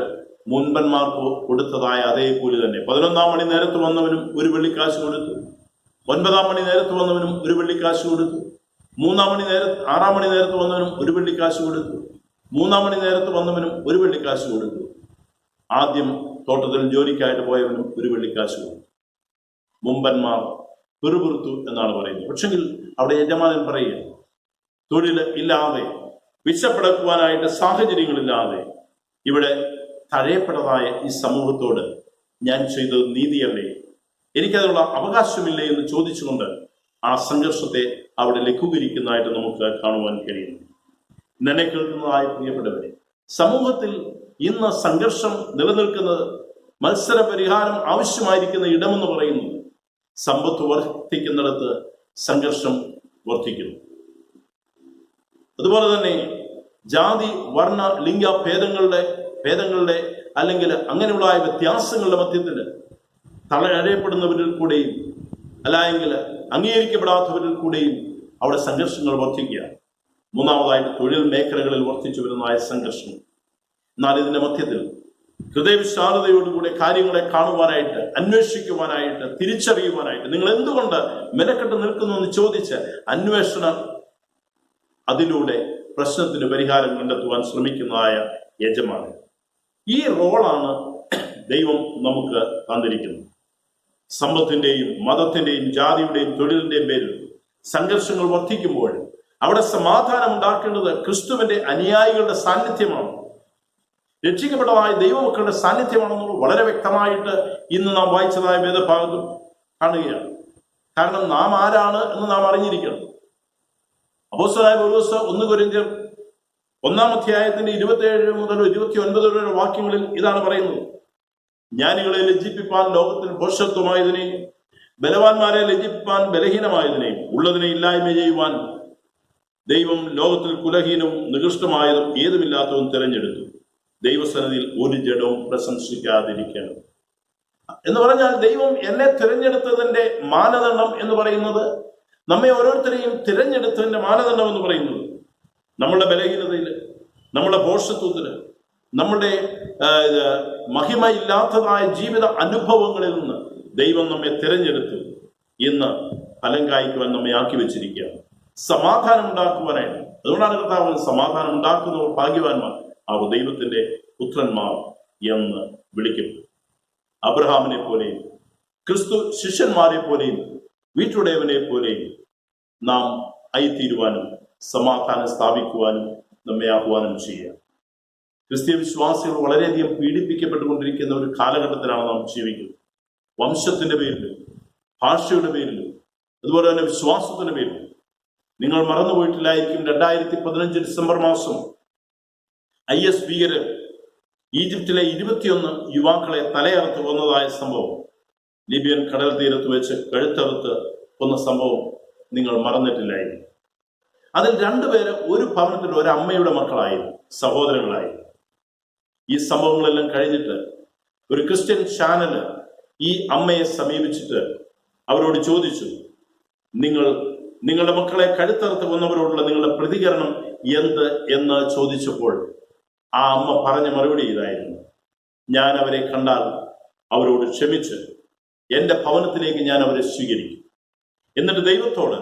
മുൻപന്മാർക്ക് കൊടുത്തതായ അതേ കൂലി തന്നെ. 11-ാം മണി നേരത്ത് വന്നവനും ഒരു വെള്ളിക്കാശ് കൊടുത്തു, 9-ാം മണി നേരത്ത് വന്നവനും ഒരു വെള്ളിക്കാശ് കൊടുത്തു, 6-ാം മണി നേരത്ത് വന്നവനും ഒരു വെള്ളിക്കാശ് കൊടുത്തു, 3-ാം മണി നേരത്ത് വന്നവനും ഒരു വെള്ളിക്കാശ് കൊടുത്തു. ആദ്യം തോട്ടത്തിൽ ജോലിക്കായിട്ട് പോയവനും ഒരു വെള്ളിക്കാശ് കൊടുത്തു. മുമ്പന്മാർ പിറുപിറുത്തു എന്നാണ് പറയുന്നത്. പക്ഷെങ്കിൽ അവിടെ യജമാനൻ പറയുക, തൊഴിൽ ഇല്ലാതെ വിശപ്പടക്കുവാനായിട്ട് സാഹചര്യങ്ങളില്ലാതെ ഇവിടെ തഴയപ്പെട്ടതായ ഈ സമൂഹത്തോട് ഞാൻ ചെയ്തത് നീതിയല്ലേ, എനിക്കതിനുള്ള അവകാശമില്ലേ എന്ന് ചോദിച്ചുകൊണ്ട് ആ സംഘർഷത്തെ അവിടെ ലഘൂകരിക്കുന്നതായിട്ട് നമുക്ക് കാണുവാൻ കഴിയുന്നു. എന്നെ കേൾക്കുന്നതായ പ്രിയപ്പെട്ടവരെ, സമൂഹത്തിൽ ഇന്ന് സംഘർഷം നിലനിൽക്കുന്നത്, മത്സര പരിഹാരം ആവശ്യമായിരിക്കുന്ന ഇടമെന്ന് പറയുന്നത്, സമ്പത്ത് വർദ്ധിക്കുന്നിടത്ത് സംഘർഷം വർദ്ധിക്കുന്നു. അതുപോലെ തന്നെ ജാതി വർണ്ണ ലിംഗ ഭേദങ്ങളുടെ അല്ലെങ്കിൽ അങ്ങനെയുള്ള വ്യത്യാസങ്ങളുടെ മധ്യത്തിൽ തഴയപ്പെടുന്നവരിൽ കൂടെയും അല്ലെങ്കിൽ അംഗീകരിക്കപ്പെടാത്തവരിൽ കൂടെയും അവിടെ സംഘർഷങ്ങൾ വർദ്ധിക്കുക. മൂന്നാമതായിട്ട് തൊഴിൽ മേഖലകളിൽ വർദ്ധിച്ചു വരുന്നതായ സംഘർഷം. എന്നാൽ ഇതിന്റെ മധ്യത്തിൽ ഹൃദയവിശാലതയോടുകൂടെ കാര്യങ്ങളെ കാണുവാനായിട്ട്, അന്വേഷിക്കുവാനായിട്ട്, തിരിച്ചറിയുവാനായിട്ട് നിങ്ങൾ എന്തുകൊണ്ട് മെനക്കെട്ട് നിൽക്കുന്നു എന്ന് ചോദിച്ച് അന്വേഷണം അതിലൂടെ പ്രശ്നത്തിന് പരിഹാരം കണ്ടെത്തുവാൻ ശ്രമിക്കുന്നതായ യജമാനൻ. ഈ റോളാണ് ദൈവം നമുക്ക് തന്നിരിക്കുന്നത്. സമ്പത്തിന്റെയും മതത്തിന്റെയും ജാതിയുടെയും തൊഴിലിന്റെയും പേരിൽ സംഘർഷങ്ങൾ വർദ്ധിക്കുമ്പോൾ അവിടെ സമാധാനം ഉണ്ടാക്കേണ്ടത് ക്രിസ്തുവിന്റെ അനുയായികളുടെ സാന്നിധ്യമാണ്, രക്ഷിക്കപ്പെട്ടതായ ദൈവമക്കളുടെ സാന്നിധ്യമാണെന്നുള്ളത് വളരെ വ്യക്തമായിട്ട് ഇന്ന് നാം വായിച്ചതായ വേദഭാഗത്തും കാണുകയാണ്. കാരണം നാം ആരാണ് എന്ന് നാം അറിഞ്ഞിരിക്കണം. അപ്പോസ്തലനായ പൗലോസ് 1 കൊരിന്ത്യർ 1-ാം അധ്യായത്തിന്റെ 27 മുതൽ 29 വരെ വാക്യങ്ങളിൽ ഇതാണ് പറയുന്നത്: ജ്ഞാനികളെ ലജ്ജിപ്പിപ്പാൻ ലോകത്തിൽ ഭോഷത്വമായതിനെയും ബലവാന്മാരെ ലജ്ജിപ്പിപ്പാൻ ബലഹീനമായതിനെയും ഉള്ളതിനെ ഇല്ലായ്മ ചെയ്യുവാൻ ദൈവം ലോകത്തിൽ കുലഹീനവും നികൃഷ്ടമായതും ഏതുമില്ലാത്തതും തിരഞ്ഞെടുത്തു. ദൈവസന്നിധിയിൽ ഒരു ജഡവും പ്രശംസിക്കാതിരിക്കണം എന്ന് പറഞ്ഞാൽ, ദൈവം എന്നെ തിരഞ്ഞെടുത്തതിന്റെ മാനദണ്ഡം എന്ന് പറയുന്നത്, നമ്മെ ഓരോരുത്തരെയും തിരഞ്ഞെടുത്തതിന്റെ മാനദണ്ഡം എന്ന് പറയുന്നത് നമ്മുടെ ബലഹീനതയിൽ, നമ്മുടെ ഭോഷത്വത്തിൽ, നമ്മുടെ മഹിമയില്ലാത്തതായ ജീവിത അനുഭവങ്ങളിൽ നിന്ന് ദൈവം നമ്മെ തിരഞ്ഞെടുത്ത് ഇന്ന് ഫലം കായ്ക്കുവാൻ നമ്മെ ആക്കി വെച്ചിരിക്കുകയാണ്, സമാധാനം ഉണ്ടാക്കുവാനായിട്ട്. അതുകൊണ്ടാണ് കർത്താവ് സമാധാനം ഉണ്ടാക്കുന്നവർ ഭാഗ്യവാന്മാർ, അവർ ദൈവത്തിന്റെ പുത്രന്മാർ എന്ന് വിളിക്കപ്പെട്ടു. അബ്രഹാമിനെ പോലെയും ക്രിസ്തു ശിഷ്യന്മാരെ പോലെയും വീട്ടുടയവനെ പോലെയും നാം ആയിത്തീരുവാനും സമാധാനം സ്ഥാപിക്കുവാനും നമ്മെ ആഹ്വാനം ചെയ്യുക. ക്രിസ്തീയ വിശ്വാസികൾ വളരെയധികം പീഡിപ്പിക്കപ്പെട്ടുകൊണ്ടിരിക്കുന്ന ഒരു കാലഘട്ടത്തിലാണ് നാം ജീവിക്കുന്നത്. വംശത്തിന്റെ പേരിലും ഭാഷയുടെ പേരിലും അതുപോലെ തന്നെ വിശ്വാസത്തിന്റെ പേരിലും. നിങ്ങൾ മറന്നുപോയിട്ടില്ലായിരിക്കും, 2015 ഡിസംബർ മാസം IS ഭീകരർ ഈജിപ്തിലെ 21 യുവാക്കളെ തലയറുത്ത് കൊന്നതായ സംഭവം, ലിബിയൻ കടൽ തീരത്ത് വെച്ച് കഴുത്തറുത്ത് കൊന്ന സംഭവം നിങ്ങൾ മറന്നിട്ടില്ലായിരുന്നു. അതിൽ 2 പേര് ഒരു ഭവനത്തിൽ ഒരു അമ്മയുടെ മക്കളായിരുന്നു, സഹോദരങ്ങളായിരുന്നു. ഈ സംഭവങ്ങളെല്ലാം കഴിഞ്ഞിട്ട് ഒരു ക്രിസ്ത്യൻ ചാനല് ഈ അമ്മയെ സമീപിച്ചിട്ട് അവരോട് ചോദിച്ചു, നിങ്ങളുടെ മക്കളെ കഴുത്തറുത്ത് കൊന്നവരോടുള്ള നിങ്ങളുടെ പ്രതികരണം എന്ത് എന്ന് ചോദിച്ചപ്പോൾ ആ അമ്മ പറഞ്ഞ മറുപടി ഇതായിരുന്നു: ഞാൻ അവരെ കണ്ടാൽ അവരോട് ക്ഷമിച്ച് എൻ്റെ ഭവനത്തിലേക്ക് ഞാൻ അവരെ സ്വീകരിക്കും, എന്നിട്ട് ദൈവത്തോട്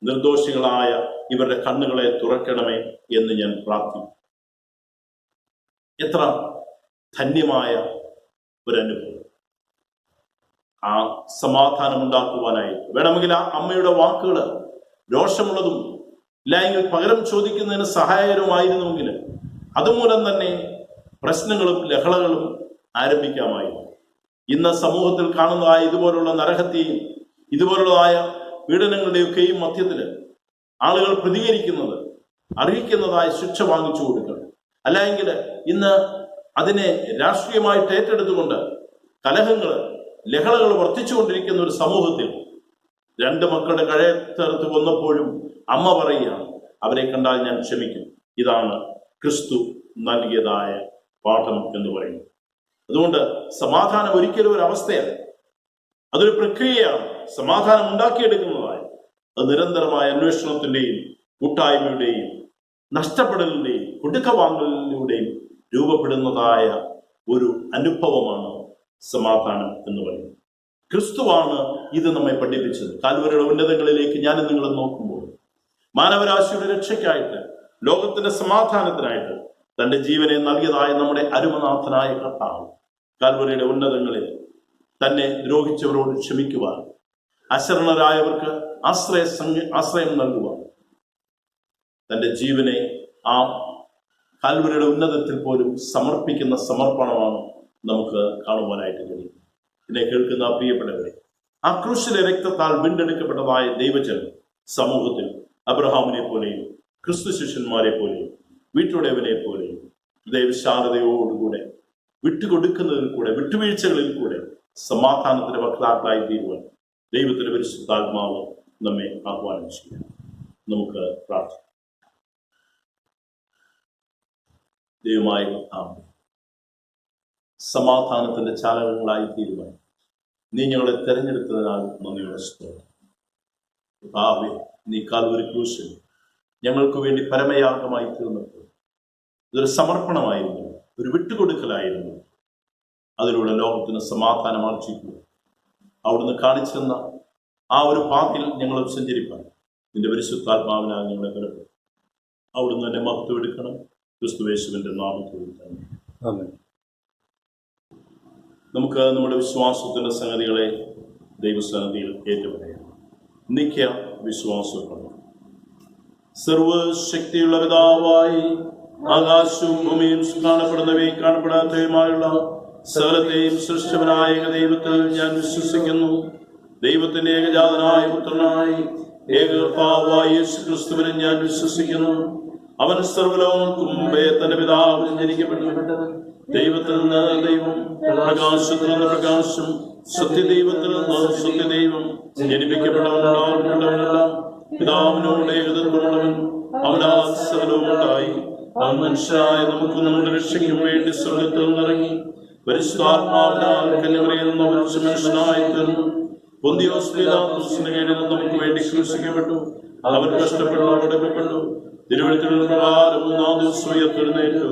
നിർദോഷികളായ ഇവരുടെ കണ്ണുകളെ തുറക്കണമേ എന്ന് ഞാൻ പ്രാർത്ഥിക്കും. എത്ര ധന്യമായ ഒരനുഭവം! ആ സമാധാനം ഉണ്ടാക്കുവാനായി വേണമെങ്കിൽ ആ അമ്മയുടെ വാക്കുകൾ രോഷമുള്ളതും ഇല്ലെങ്കിൽ പകരം ചോദിക്കുന്നതിന് സഹായകരമായിരുന്നുവെങ്കിൽ അതുമൂലം തന്നെ പ്രശ്നങ്ങളും ലഹളകളും ആരംഭിക്കാമായിരുന്നു. ഇന്ന് സമൂഹത്തിൽ കാണുന്നതായ ഇതുപോലുള്ള നരഹത്യയും ഇതുപോലുള്ളതായ പീഡനങ്ങളുടെയൊക്കെയും മധ്യത്തിൽ ആളുകൾ പ്രതികരിക്കുന്നത് അർഹിക്കുന്നതായ ശിക്ഷ വാങ്ങിച്ചു കൊടുക്കണം. അല്ലെങ്കിൽ ഇന്ന് അതിനെ രാഷ്ട്രീയമായിട്ട് ഏറ്റെടുത്തുകൊണ്ട് കലഹങ്ങൾ, ലഹളകൾ വർദ്ധിച്ചുകൊണ്ടിരിക്കുന്ന ഒരു സമൂഹത്തിൽ 2 മക്കളുടെ കഴുത്തറുത്ത് കൊന്നപ്പോഴും അമ്മ പറയുകയാണ്, അവരെ കണ്ടാൽ ഞാൻ ക്ഷമിക്കും. ഇതാണ് ക്രിസ്തു നൽകിയതായ പാഠം എന്ന് പറയുന്നത്. അതുകൊണ്ട് സമാധാനം ഒരിക്കലും ഒരു അവസ്ഥയല്ല, അതൊരു പ്രക്രിയയാണ്. സമാധാനം ഉണ്ടാക്കിയെടുക്കുന്നതായ അത് നിരന്തരമായ അന്വേഷണത്തിന്റെയും കൂട്ടായ്മയുടെയും നഷ്ടപ്പെടലിന്റെയും കൊടുക്കവാങ്ങലിലൂടെയും രൂപപ്പെടുന്നതായ ഒരു അനുഭവമാണ് സമാധാനം എന്ന് പറയുന്നത്. ക്രിസ്തുവാണ് ഇത് നമ്മെ പഠിപ്പിച്ചത്. കാൽവരിയുടെ ഉന്നതങ്ങളിലേക്ക് ഞാൻ നിങ്ങൾ നോക്കുമ്പോൾ മാനവരാശിയുടെ രക്ഷയ്ക്കായിട്ട്, ലോകത്തിന്റെ സമാധാനത്തിനായിട്ട് തന്റെ ജീവനെ നൽകിയതായ നമ്മുടെ അരുമനാഥനായ കർത്താവ് കാൽവരിയുടെ ഉന്നതങ്ങളിൽ തന്നെ ദ്രോഹിച്ചവരോട് ക്ഷമിക്കുവാൻ, അശരണരായവർക്ക് ആശ്രയം നൽകുവാൻ തന്റെ ജീവനെ ആ കാൽവരിയുടെ ഉന്നതത്തിൽ പോലും സമർപ്പിക്കുന്ന സമർപ്പണമാണ് നമുക്ക് കാണുവാനായിട്ട് കഴിയും. ഇതിനെ കേൾക്കുന്ന പ്രിയപ്പെട്ടവരെ, ആ ക്രൂശിലെ രക്തത്താൽ വീണ്ടെടുക്കപ്പെട്ടതായ ദൈവജനം സമൂഹത്തിൽ അബ്രഹാമിനെ പോലെയും ക്രിസ്തു ശിഷ്യന്മാരെ പോലെയും വീട്ടുടയവനെ പോലെയും ദൈവശാലതയോടുകൂടെ വിട്ടുകൊടുക്കുന്നതിൽ കൂടെ, വിട്ടുവീഴ്ചകളിൽ കൂടെ സമാധാനത്തിന്റെ വക്താക്കളായി തീരുവാൻ ദൈവത്തിന്റെ പരിശുദ്ധാത്മാവ് നമ്മെ ആഹ്വാനം ചെയ്യാം. നമുക്ക് പ്രാർത്ഥിക്കാം. ദൈവമായ സമാധാനത്തിന്റെ ചാലകങ്ങളായി തീരുവാൻ നീ ഞങ്ങളെ തെരഞ്ഞെടുത്തതിനാൽ നന്ദിയുടെ സ്തോത്രം. കർത്താവേ, നീ കാൽവരി ക്രൂശിൽ ഞങ്ങൾക്ക് വേണ്ടി പരമയാഗമായി തീർന്നപ്പോൾ ഇതൊരു സമർപ്പണമായിരുന്നു, ഒരു വിട്ടുകൊടുക്കലായിരുന്നു. അതിലൂടെ ലോകത്തിന് സമാധാനം ആർജിക്കുക അവിടുന്ന് കാണിച്ചെന്ന ആ ഒരു പാതയിൽ ഞങ്ങൾ സഞ്ചരിപ്പാൻ നിന്റെ പരിശുദ്ധാത്മാവിനാൽ ഞങ്ങളെ കരുതും. അവിടുന്ന് തന്നെ മഹത്വം എടുക്കണം. ക്രിസ്തുയേശുവിന്റെ നാമത്തിൽ തന്നെ ആമേൻ. നമുക്ക് നമ്മുടെ വിശ്വാസത്തിന്റെ സംഗതികളെ ദൈവസന്നിധിയിൽ ഏറ്റുപറയാം. നിത്യ വിശ്വാസമാണ്. സർവശക്തിയുള്ള പിതാവായി ആകാശവും ഭൂമിയും കാണപ്പെടുന്നവയും കാണപ്പെടാത്തവയുമായുള്ള സകലത്തെയും സൃഷ്ടിച്ചവനായ ദൈവത്തിൽ ഞാൻ വിശ്വസിക്കുന്നു. ദൈവത്തിന്റെ ഏകജാതനായ പുത്രനായി ഏകകർത്താവായ യേശു ക്രിസ്തുവിനെ ഞാൻ വിശ്വസിക്കുന്നു. അവൻ സർവ്വലോകങ്ങൾക്കും മുമ്പേ തന്റെ പിതാവിൽ ജനിക്കപ്പെട്ടവൻ. ദൈവത്തിൽ നിന്ന് ദൈവം, പ്രകാശത്തിൽ നിന്ന് പ്രകാശം, സത്യദൈവത്തിൽ നിന്ന് സത്യദൈവം, ജനിപ്പിക്കപ്പെട്ടവനെല്ലാം പിതാവിനോട് ഏകതത്വമുള്ളവൻ. അവനാൽ സകലവുമുണ്ടായി. അവൻ മനുഷ്യരായ നമുക്ക് നമ്മുടെ രക്ഷയ്ക്കും വേണ്ടി സ്വർഗ്ഗത്തിൽ നിന്നിറങ്ങി പരിശുദ്ധാത്മാവിനാൽ കന്യമറിയിൽ നിന്ന് മനുഷ്യനായി തീർന്നു. പൊന്തിയോസ് പീലാത്തോസിന്റെ കീഴിൽ നമുക്ക് വേണ്ടി ക്രൂശിക്കപ്പെട്ടു. അവൻ കഷ്ടപ്പെട്ടു, അടക്കപ്പെട്ടു. തിരുവെഴുത്തുകളിൽ പ്രകാരം മൂന്നാം ദിവസം ഉയർത്തെഴുന്നേറ്റു,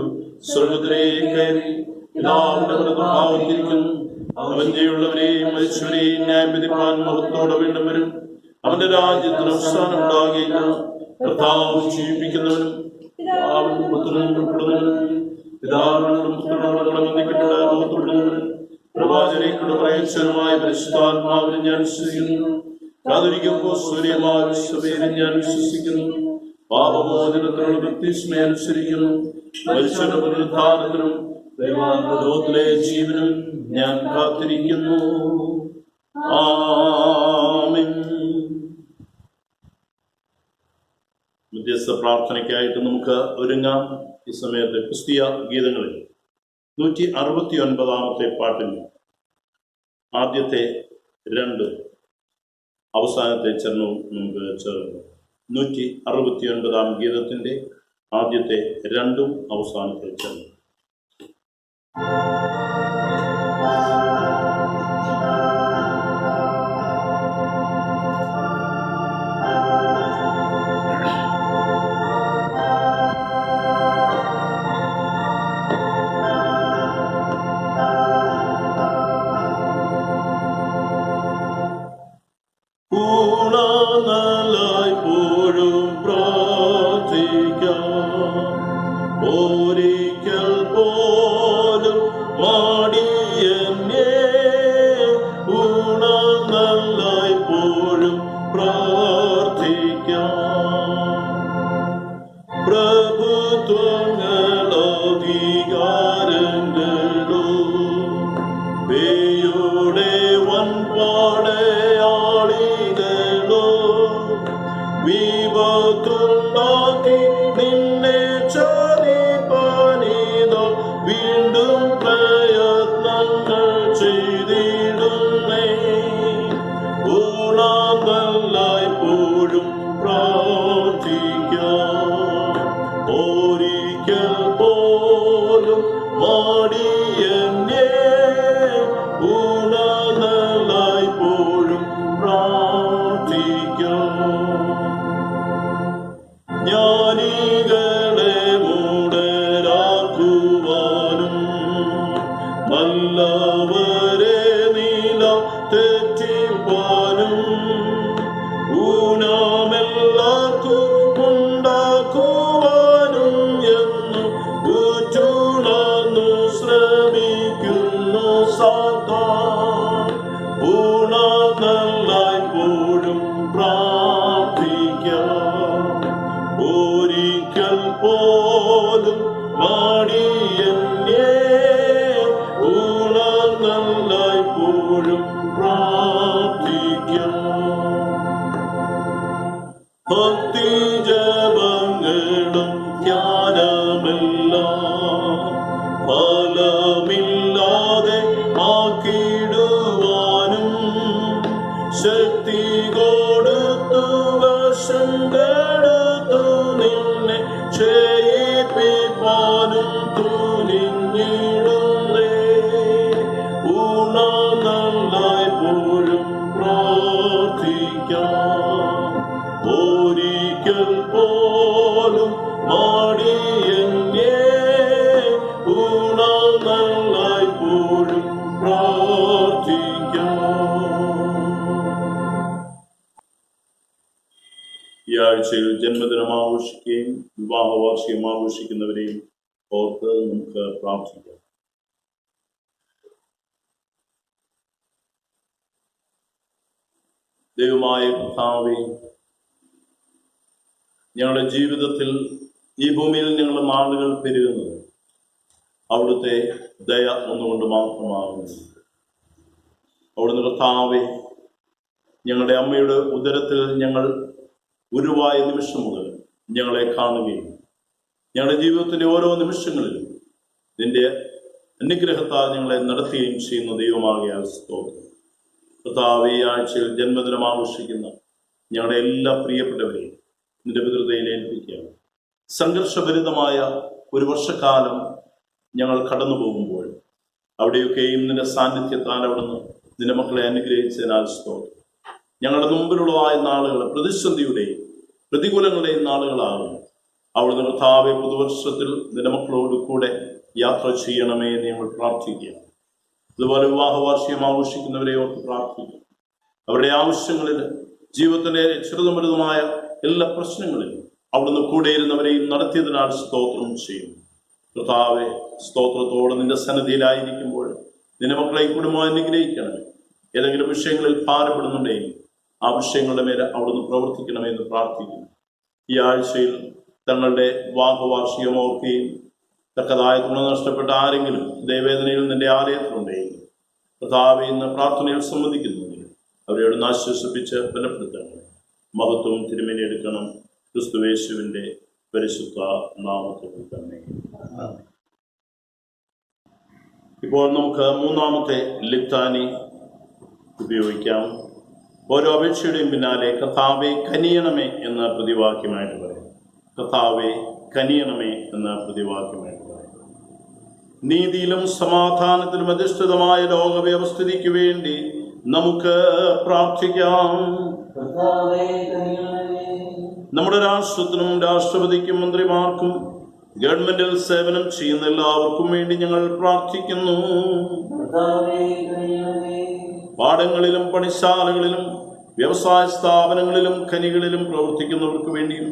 സ്വർഗ്ഗത്തിലേക്ക് കയറി പിതാവിന്റെ വലത്തുഭാഗത്തിരിക്കുന്നു. അവൻ ജീവനുള്ളവരെയും മരിച്ചവരെയും ന്യായം വിധിപ്പാൻ മഹത്വത്തോടെ വീണ്ടും വരും. അവന്റെ രാജ്യത്തിന് അവസാനം ഉണ്ടാകുകയില്ല. കർത്താവ് ജീവിപ്പിക്കുന്നവനും പിതാവിനും പുത്രനും ഉൾപ്പെടുന്നവനും പിതാവിനോടും പുത്രനോടും ബന്ധിക്കപ്പെട്ടവനും പ്രവാചകരെക്കൊണ്ട് പറയിച്ചവനുമായ പരിശുദ്ധാത്മാവിനെ ഞാൻ വിശ്വസിക്കുന്നു. കാതോലിക്കുമ്പോൾ സൂര്യമായ വിശ്വസഭയിലും ഞാൻ വിശ്വസിക്കുന്നു. പാപമോചനത്തിനുള്ള ബപ്തിസ്മയെ അനുസരിക്കുന്നു. മരിച്ചവരുടെ പുനരുദ്ധാനത്തിനും ദൈവാനുഗ്രഹത്തിലെ ജീവനും ഞാൻ കാത്തിരിക്കുന്നു. ആമേൻ. മധ്യസ്ഥ പ്രാർത്ഥനയ്ക്കായിട്ട് നമുക്ക് ഒരുങ്ങാം. ഈ സമയത്ത് ക്രിസ്തീയ ഗീതങ്ങളിൽ 169 പാട്ടിൽ ആദ്യത്തെ 2 അവസാനത്തെ ചരണവും നമുക്ക് ചേർന്നു. 169 ഗീതത്തിന്റെ ആദ്യത്തെ 2 അവസാനത്തെ ചരണം. ചെയ്യിപ്പിപ്പാനും തുനിഞ്ഞിടുന്നേ ഈ ആഴ്ചയിൽ ജന്മദിനം ആഘോഷിക്കുകയും വിവാഹ വാർഷികം ആഘോഷിക്കുന്നവരെയും ഓർത്ത് നമുക്ക് പ്രാർത്ഥിക്കാം. ദൈവമായ കർത്താവേ, ഞങ്ങളുടെ ജീവിതത്തിൽ ഈ ഭൂമിയിൽ ഞങ്ങളുടെ നാളുകൾ പെരുകുന്നത് അവിടുത്തെ ദയ ഒന്നുകൊണ്ട് മാത്രമാകുന്നു. അവിടുന്ന് കർത്താവേ, ഞങ്ങളുടെ അമ്മയുടെ ഉദരത്തിൽ ഞങ്ങൾ ഉരുവായ നിമിഷം മുതൽ ഞങ്ങളെ കാണുകയും ഞങ്ങളുടെ ജീവിതത്തിൻ്റെ ഓരോ നിമിഷങ്ങളിലും നിന്റെ അനുഗ്രഹത്താൽ ഞങ്ങളെ നടത്തുകയും ചെയ്യുന്ന ദൈവമാകിയാൽ സ്തോത്രം. കർത്താവേ, ഈ ആഴ്ചയിൽ ജന്മദിനം ആഘോഷിക്കുന്ന ഞങ്ങളുടെ എല്ലാ പ്രിയപ്പെട്ടവരെയും നിന്റെ പിതൃതയിൽ ഏൽപ്പിക്കുകയാണ്. സംഘർഷഭരിതമായ ഒരു വർഷക്കാലം ഞങ്ങൾ കടന്നു പോകുമ്പോൾ അവിടെയൊക്കെയും നിന്റെ സാന്നിധ്യത്താൽ അവിടുന്ന് നിന്റെ മക്കളെ അനുഗ്രഹിച്ചതിനാൽ സ്തോത്രം. ഞങ്ങളുടെ മുമ്പിലുള്ളതായ നാളുകൾ പ്രതിസന്ധിയുടെയും പ്രതികൂലങ്ങളുടെയും നാളുകളാകും. അവിടുന്ന് കർത്താവെ, പുതുവർഷത്തിൽ നിന്റെ മക്കളോട് കൂടെ യാത്ര ചെയ്യണമേ എന്ന് ഞങ്ങൾ പ്രാർത്ഥിക്കുക. അതുപോലെ വിവാഹ വാർഷികം ആഘോഷിക്കുന്നവരെ ഓർത്ത് പ്രാർത്ഥിക്കും. അവരുടെ ആവശ്യങ്ങളിൽ, ജീവിതത്തിലെ ചെറുതും വലുതുമായ എല്ലാ പ്രശ്നങ്ങളിലും അവിടുന്ന് കൂടെ ഇരുന്നവരെയും നടത്തിയതിനാൽ സ്തോത്രം ചെയ്യും. കർത്താവെ, സ്തോത്രത്തോടെ നിന്റെ സന്നിധിയിലായിരിക്കുമ്പോൾ നിന്റെ മക്കളെയും കുടുംബം അനുഗ്രഹിക്കണമേ. ഏതെങ്കിലും വിഷയങ്ങളിൽ ഭാരപ്പെടുന്നുണ്ടെങ്കിൽ ആ വിഷയങ്ങളുടെ മേലെ അവിടുന്ന് പ്രവർത്തിക്കണമെന്ന് പ്രാർത്ഥിക്കുന്നു. ഈ ആഴ്ചയിൽ തങ്ങളുടെ വിവാഹ വാർഷികം ഓർക്കുകയും തക്കതായ തുണ നഷ്ടപ്പെട്ട ആരെങ്കിലും ദൈവവേദനയിൽ നിന്റെ ആലയത്തിലുണ്ടെങ്കിൽ കർത്താവെ, ഇന്ന് പ്രാർത്ഥനയിൽ സംബന്ധിക്കുന്നെങ്കിൽ അവരോട് ആശ്വസിപ്പിച്ച് ബലപ്പെടുത്തണം. മഹത്വം തിരുമേനിയെടുക്കണം. ക്രിസ്തുയേശുവിന്റെ പരിശുദ്ധ നാമത്തിൽ തന്നെ. ഇപ്പോൾ നമുക്ക് മൂന്നാമത്തെ ലിത്താനി ഉപയോഗിക്കാം. ഓരോ അപേക്ഷയുടെയും പിന്നാലെ കർത്താവെ കനിയണമേ എന്ന പ്രതിവാക്യമായിട്ട് പറയും. കർത്താവെ കനിയണമേ എന്ന പ്രതിവാക്യമായിട്ട് പറയും. നീതിയിലും സമാധാനത്തിലും അധിഷ്ഠിതമായ ലോക വ്യവസ്ഥിതിക്ക് വേണ്ടി നമുക്ക് പ്രാർത്ഥിക്കാം. നമ്മുടെ രാഷ്ട്രത്തിനും രാഷ്ട്രപതിക്കും മന്ത്രിമാർക്കും ഗവൺമെന്റിൽ സേവനം ചെയ്യുന്ന എല്ലാവർക്കും വേണ്ടി ഞങ്ങൾ പ്രാർത്ഥിക്കുന്നു. പാടങ്ങളിലും പണിശാലകളിലും വ്യവസായ സ്ഥാപനങ്ങളിലും ഖനികളിലും പ്രവർത്തിക്കുന്നവർക്ക് വേണ്ടിയും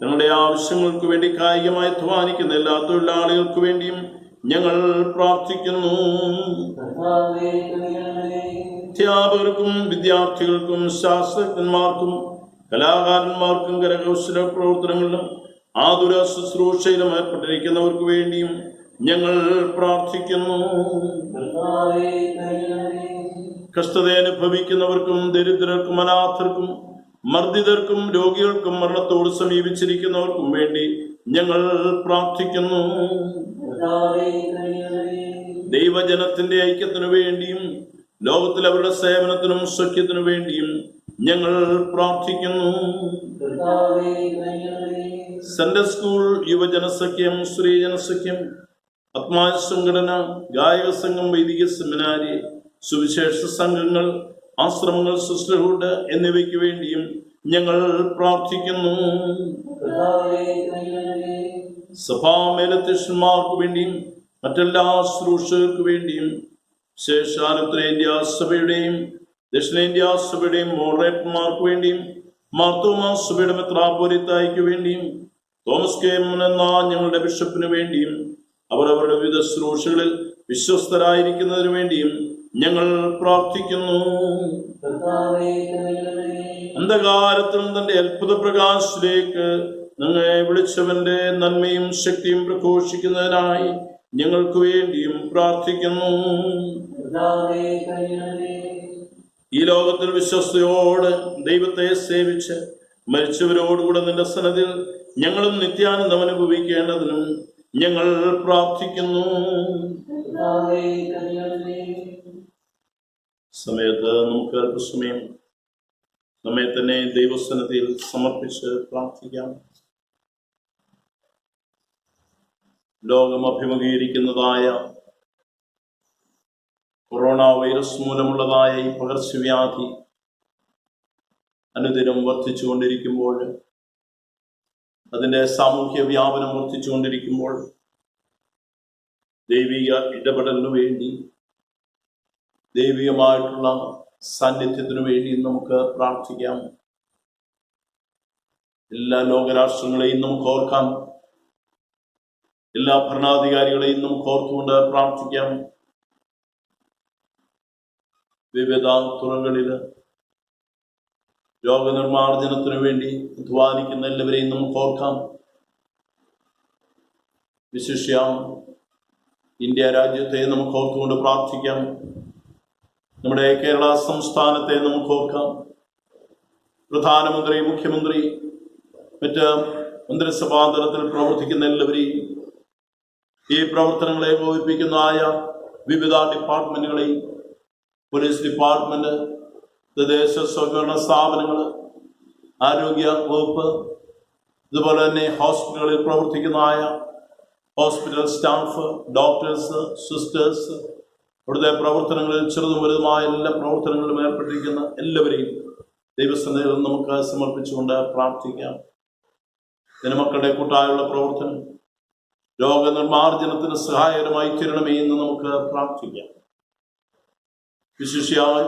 ഞങ്ങളുടെ ആവശ്യങ്ങൾക്ക് വേണ്ടി കായികമായി അധ്വാനിക്കുന്ന എല്ലാ തൊഴിലാളികൾക്ക് വേണ്ടിയും ഞങ്ങൾ പ്രാർത്ഥിക്കുന്നു. അധ്യാപകർക്കും വിദ്യാർത്ഥികൾക്കും ശാസ്ത്രജ്ഞന്മാർക്കും കലാകാരന്മാർക്കും കരകൗശല പ്രവർത്തനങ്ങളിലും ആതുര ശുശ്രൂഷയിലും ഏർപ്പെട്ടിരിക്കുന്നവർക്ക് വേണ്ടിയും ഞങ്ങൾ പ്രാർത്ഥിക്കുന്നു. കഷ്ടത അനുഭവിക്കുന്നവർക്കും ദരിദ്രർക്കും അനാഥർക്കും മർദ്ദിതർക്കും രോഗികൾക്കും മരണത്തോട് സമീപിച്ചിരിക്കുന്നവർക്കും വേണ്ടി ഞങ്ങൾ പ്രാർത്ഥിക്കുന്നു. ദൈവജനത്തിന്റെ ഐക്യത്തിനു വേണ്ടിയും ലോകത്തിൽ അവരുടെ സേവനത്തിനും സഖ്യത്തിനു വേണ്ടിയും ഞങ്ങൾ പ്രാർത്ഥിക്കുന്നു. സൺഡേ സ്കൂൾ, യുവജനസഖ്യം, സ്ത്രീജനസഖ്യം, ആത്മാ സംഘടന, ഗായക സംഘം, വൈദിക സെമിനാരി, സുവിശേഷ സംഘങ്ങൾ, ആശ്രമങ്ങൾ, സിസ്റ്റർഹുഡ് എന്നിവയ്ക്ക് വേണ്ടിയും ഞങ്ങൾ പ്രാർത്ഥിക്കുന്നു. സഭാ മേലധ്യക്ഷന്മാർക്ക് വേണ്ടിയും മറ്റെല്ലാ ശുശ്രൂഷകർക്ക് വേണ്ടിയും ശേഷാൽ ഉത്തരേന്ത്യാ സഭയുടെയും ദക്ഷിണേന്ത്യാ സഭയുടെയും മോഡറേറ്റർമാർക്ക് വേണ്ടിയും മാർത്തോമാ സഭയുടെ മെത്രാപ്പോലീത്തായ്ക്ക് വേണ്ടിയും തോമസ് കെ എന്ന ഞങ്ങളുടെ ബിഷപ്പിന് വേണ്ടിയും അവർ അവരുടെ വിവിധ ശുശ്രൂഷകളിൽ വിശ്വസ്തരായിരിക്കുന്നതിനു വേണ്ടിയും ഞങ്ങൾ പ്രാർത്ഥിക്കുന്നു. അന്ധകാരത്തിൽ തന്റെ അത്ഭുത പ്രകാശത്തിലേക്ക് ഞങ്ങളെ വിളിച്ചവന്റെ നന്മയും ശക്തിയും പ്രഘോഷിക്കുന്നതിനായി ഞങ്ങൾക്ക് വേണ്ടിയും പ്രാർത്ഥിക്കുന്നു. ഈ ലോകത്തിൽ വിശ്വസ്തയോട് ദൈവത്തെ സേവിച്ച് മരിച്ചവരോടുകൂടെ നിന്റെ സന്നദ്ധിയിൽ ഞങ്ങളും നിത്യാനന്ദം അനുഭവിക്കേണ്ടതിനും ഞങ്ങൾ പ്രാർത്ഥിക്കുന്നു. സമയത്ത് നമുക്ക് അല്പസമയം നമ്മെ തന്നെ ദൈവസന്നിധിയിൽ സമർപ്പിച്ച് പ്രാർത്ഥിക്കാം. ലോകം അഭിമുഖീകരിക്കുന്നതായ കൊറോണ വൈറസ് മൂലമുള്ളതായ ഈ പകർച്ചവ്യാധി അനുദിനം വർദ്ധിച്ചുകൊണ്ടിരിക്കുമ്പോൾ, അതിൻ്റെ സാമൂഹ്യ വ്യാപനം വർദ്ധിച്ചുകൊണ്ടിരിക്കുമ്പോൾ ദൈവിക ഇടപെടലിനു വേണ്ടി, ദൈവികമായിട്ടുള്ള സാന്നിധ്യത്തിനു വേണ്ടി നമുക്ക് പ്രാർത്ഥിക്കാം. എല്ലാ ലോകരാഷ്ട്രങ്ങളെയും നമുക്ക് ഓർക്കാം. എല്ലാ ഭരണാധികാരികളെയും നമുക്ക് ഓർത്തുകൊണ്ട് പ്രാർത്ഥിക്കാം. വിവിധ തുറകളിൽ രോഗനിർമ്മാർജ്ജനത്തിനു വേണ്ടി അധ്വാനിക്കുന്ന എല്ലാവരെയും നമുക്ക് ഓർക്കാം. വിശിഷ്യ ഇന്ത്യ രാജ്യത്തെ നമുക്ക് ഓർത്തുകൊണ്ട് പ്രാർത്ഥിക്കാം. നമ്മുടെ കേരള സംസ്ഥാനത്തെ നമുക്ക് ഓർക്കാം. പ്രധാനമന്ത്രി, മുഖ്യമന്ത്രി, മറ്റ് മന്ത്രിസഭാ തലത്തിൽ പ്രവർത്തിക്കുന്ന എല്ലാവരെയും, ഈ പ്രവർത്തനങ്ങളെ ഏകോപിപ്പിക്കുന്നതായ വിവിധ ഡിപ്പാർട്ട്മെന്റുകളെയും, പോലീസ് ഡിപ്പാർട്ട്മെന്റ്, തദ്ദേശ സ്വയംഭരണ സ്ഥാപനങ്ങൾ, ആരോഗ്യ വകുപ്പ്, ഇതുപോലെ തന്നെ ഹോസ്പിറ്റലുകളിൽ പ്രവർത്തിക്കുന്നതായ ഹോസ്പിറ്റൽ സ്റ്റാഫ്, ഡോക്ടേഴ്സ്, സിസ്റ്റേഴ്സ്, ഇവിടുത്തെ പ്രവർത്തനങ്ങളിൽ ചെറുതും വലുതുമായ എല്ലാ പ്രവർത്തനങ്ങളിലും ഏർപ്പെട്ടിരിക്കുന്ന എല്ലാവരെയും ദൈവസന്നിധിയിൽ നമുക്ക് സമർപ്പിച്ചുകൊണ്ട് പ്രാർത്ഥിക്കാം. ജനമക്കളുടെ കൂട്ടായുള്ള പ്രവർത്തനം രോഗനിർമ്മാർജ്ജനത്തിന് സഹായകരമായി തീരണമേ എന്ന് നമുക്ക് പ്രാർത്ഥിക്കാം. വിശിഷ്യായി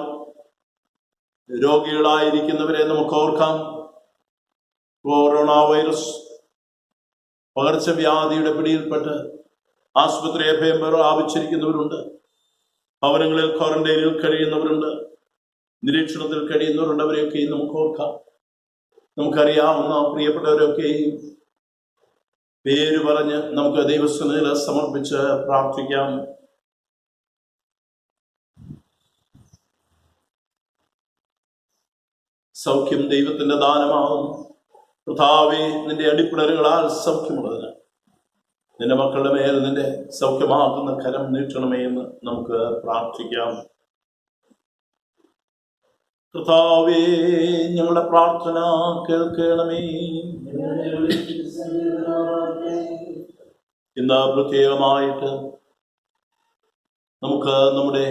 രോഗികളായിരിക്കുന്നവരെ നമുക്ക് ഓർക്കാം. കൊറോണ വൈറസ് പകർച്ചവ്യാധിയുടെ പിടിയിൽപ്പെട്ട് ആശുപത്രി അഭയം പ്രാപിച്ചിരിക്കുന്നവരുണ്ട്. ഭവനങ്ങളിൽ ക്വാറന്റൈനിൽ കഴിയുന്നവരുണ്ട്. നിരീക്ഷണത്തിൽ കഴിയുന്നവരുണ്ട്. അവരെയൊക്കെയും നമുക്ക് ഓർക്കാം. നമുക്കറിയാവുന്ന പ്രിയപ്പെട്ടവരൊക്കെയും പേര് പറഞ്ഞ് നമുക്ക് ദൈവസന്നിധിയിൽ സമർപ്പിച്ച് പ്രാർത്ഥിക്കാം. സൗഖ്യം ദൈവത്തിന്റെ ദാനമാകും. കർത്താവേ, നിന്റെ അടിപ്പിണരുകളാൽ സൗഖ്യമുള്ളതിന് നിന്റെ മക്കളുടെ മേൽ നിന്റെ സൗഖ്യമാകുന്ന കരം നീട്ടണമേ എന്ന് നമുക്ക് പ്രാർത്ഥിക്കാം. കർത്താവേ, ഞങ്ങളുടെ പ്രാർത്ഥന കേൾക്കണമേ. ഇന്ന് പ്രത്യേകമായിട്ട് നമുക്ക് നമ്മുടെ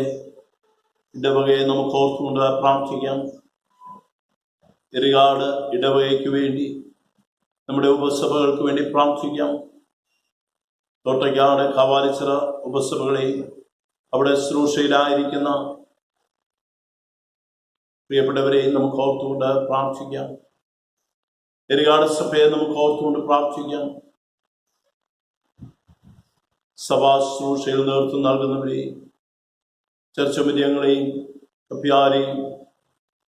ഇടവകയെ നമുക്ക് ഓർത്തുകൊണ്ട് പ്രാർത്ഥിക്കാം. എറികാട് ഇടവകയ്ക്ക് വേണ്ടി, നമ്മുടെ ഉപസഭകൾക്ക് വേണ്ടി പ്രാർത്ഥിക്കാം. തോട്ടയ്ക്കാട്, കാവാലിച്ചിറ ഉപസഭകളെയും അവിടെ ശുശ്രൂഷയിലായിരിക്കുന്ന പ്രിയപ്പെട്ടവരെയും നമുക്ക് ഓർത്തുകൊണ്ട് പ്രാർത്ഥിക്കാം. എറികാട് സഭയെ നമുക്ക് ഓർത്തുകൊണ്ട് പ്രാർത്ഥിക്കാം. സഭാ ശുശ്രൂഷയിൽ നേതൃത്വം നൽകുന്നവരെയും, ചർച്ച മധ്യങ്ങളെയും, കപ്പ്യാരെയും,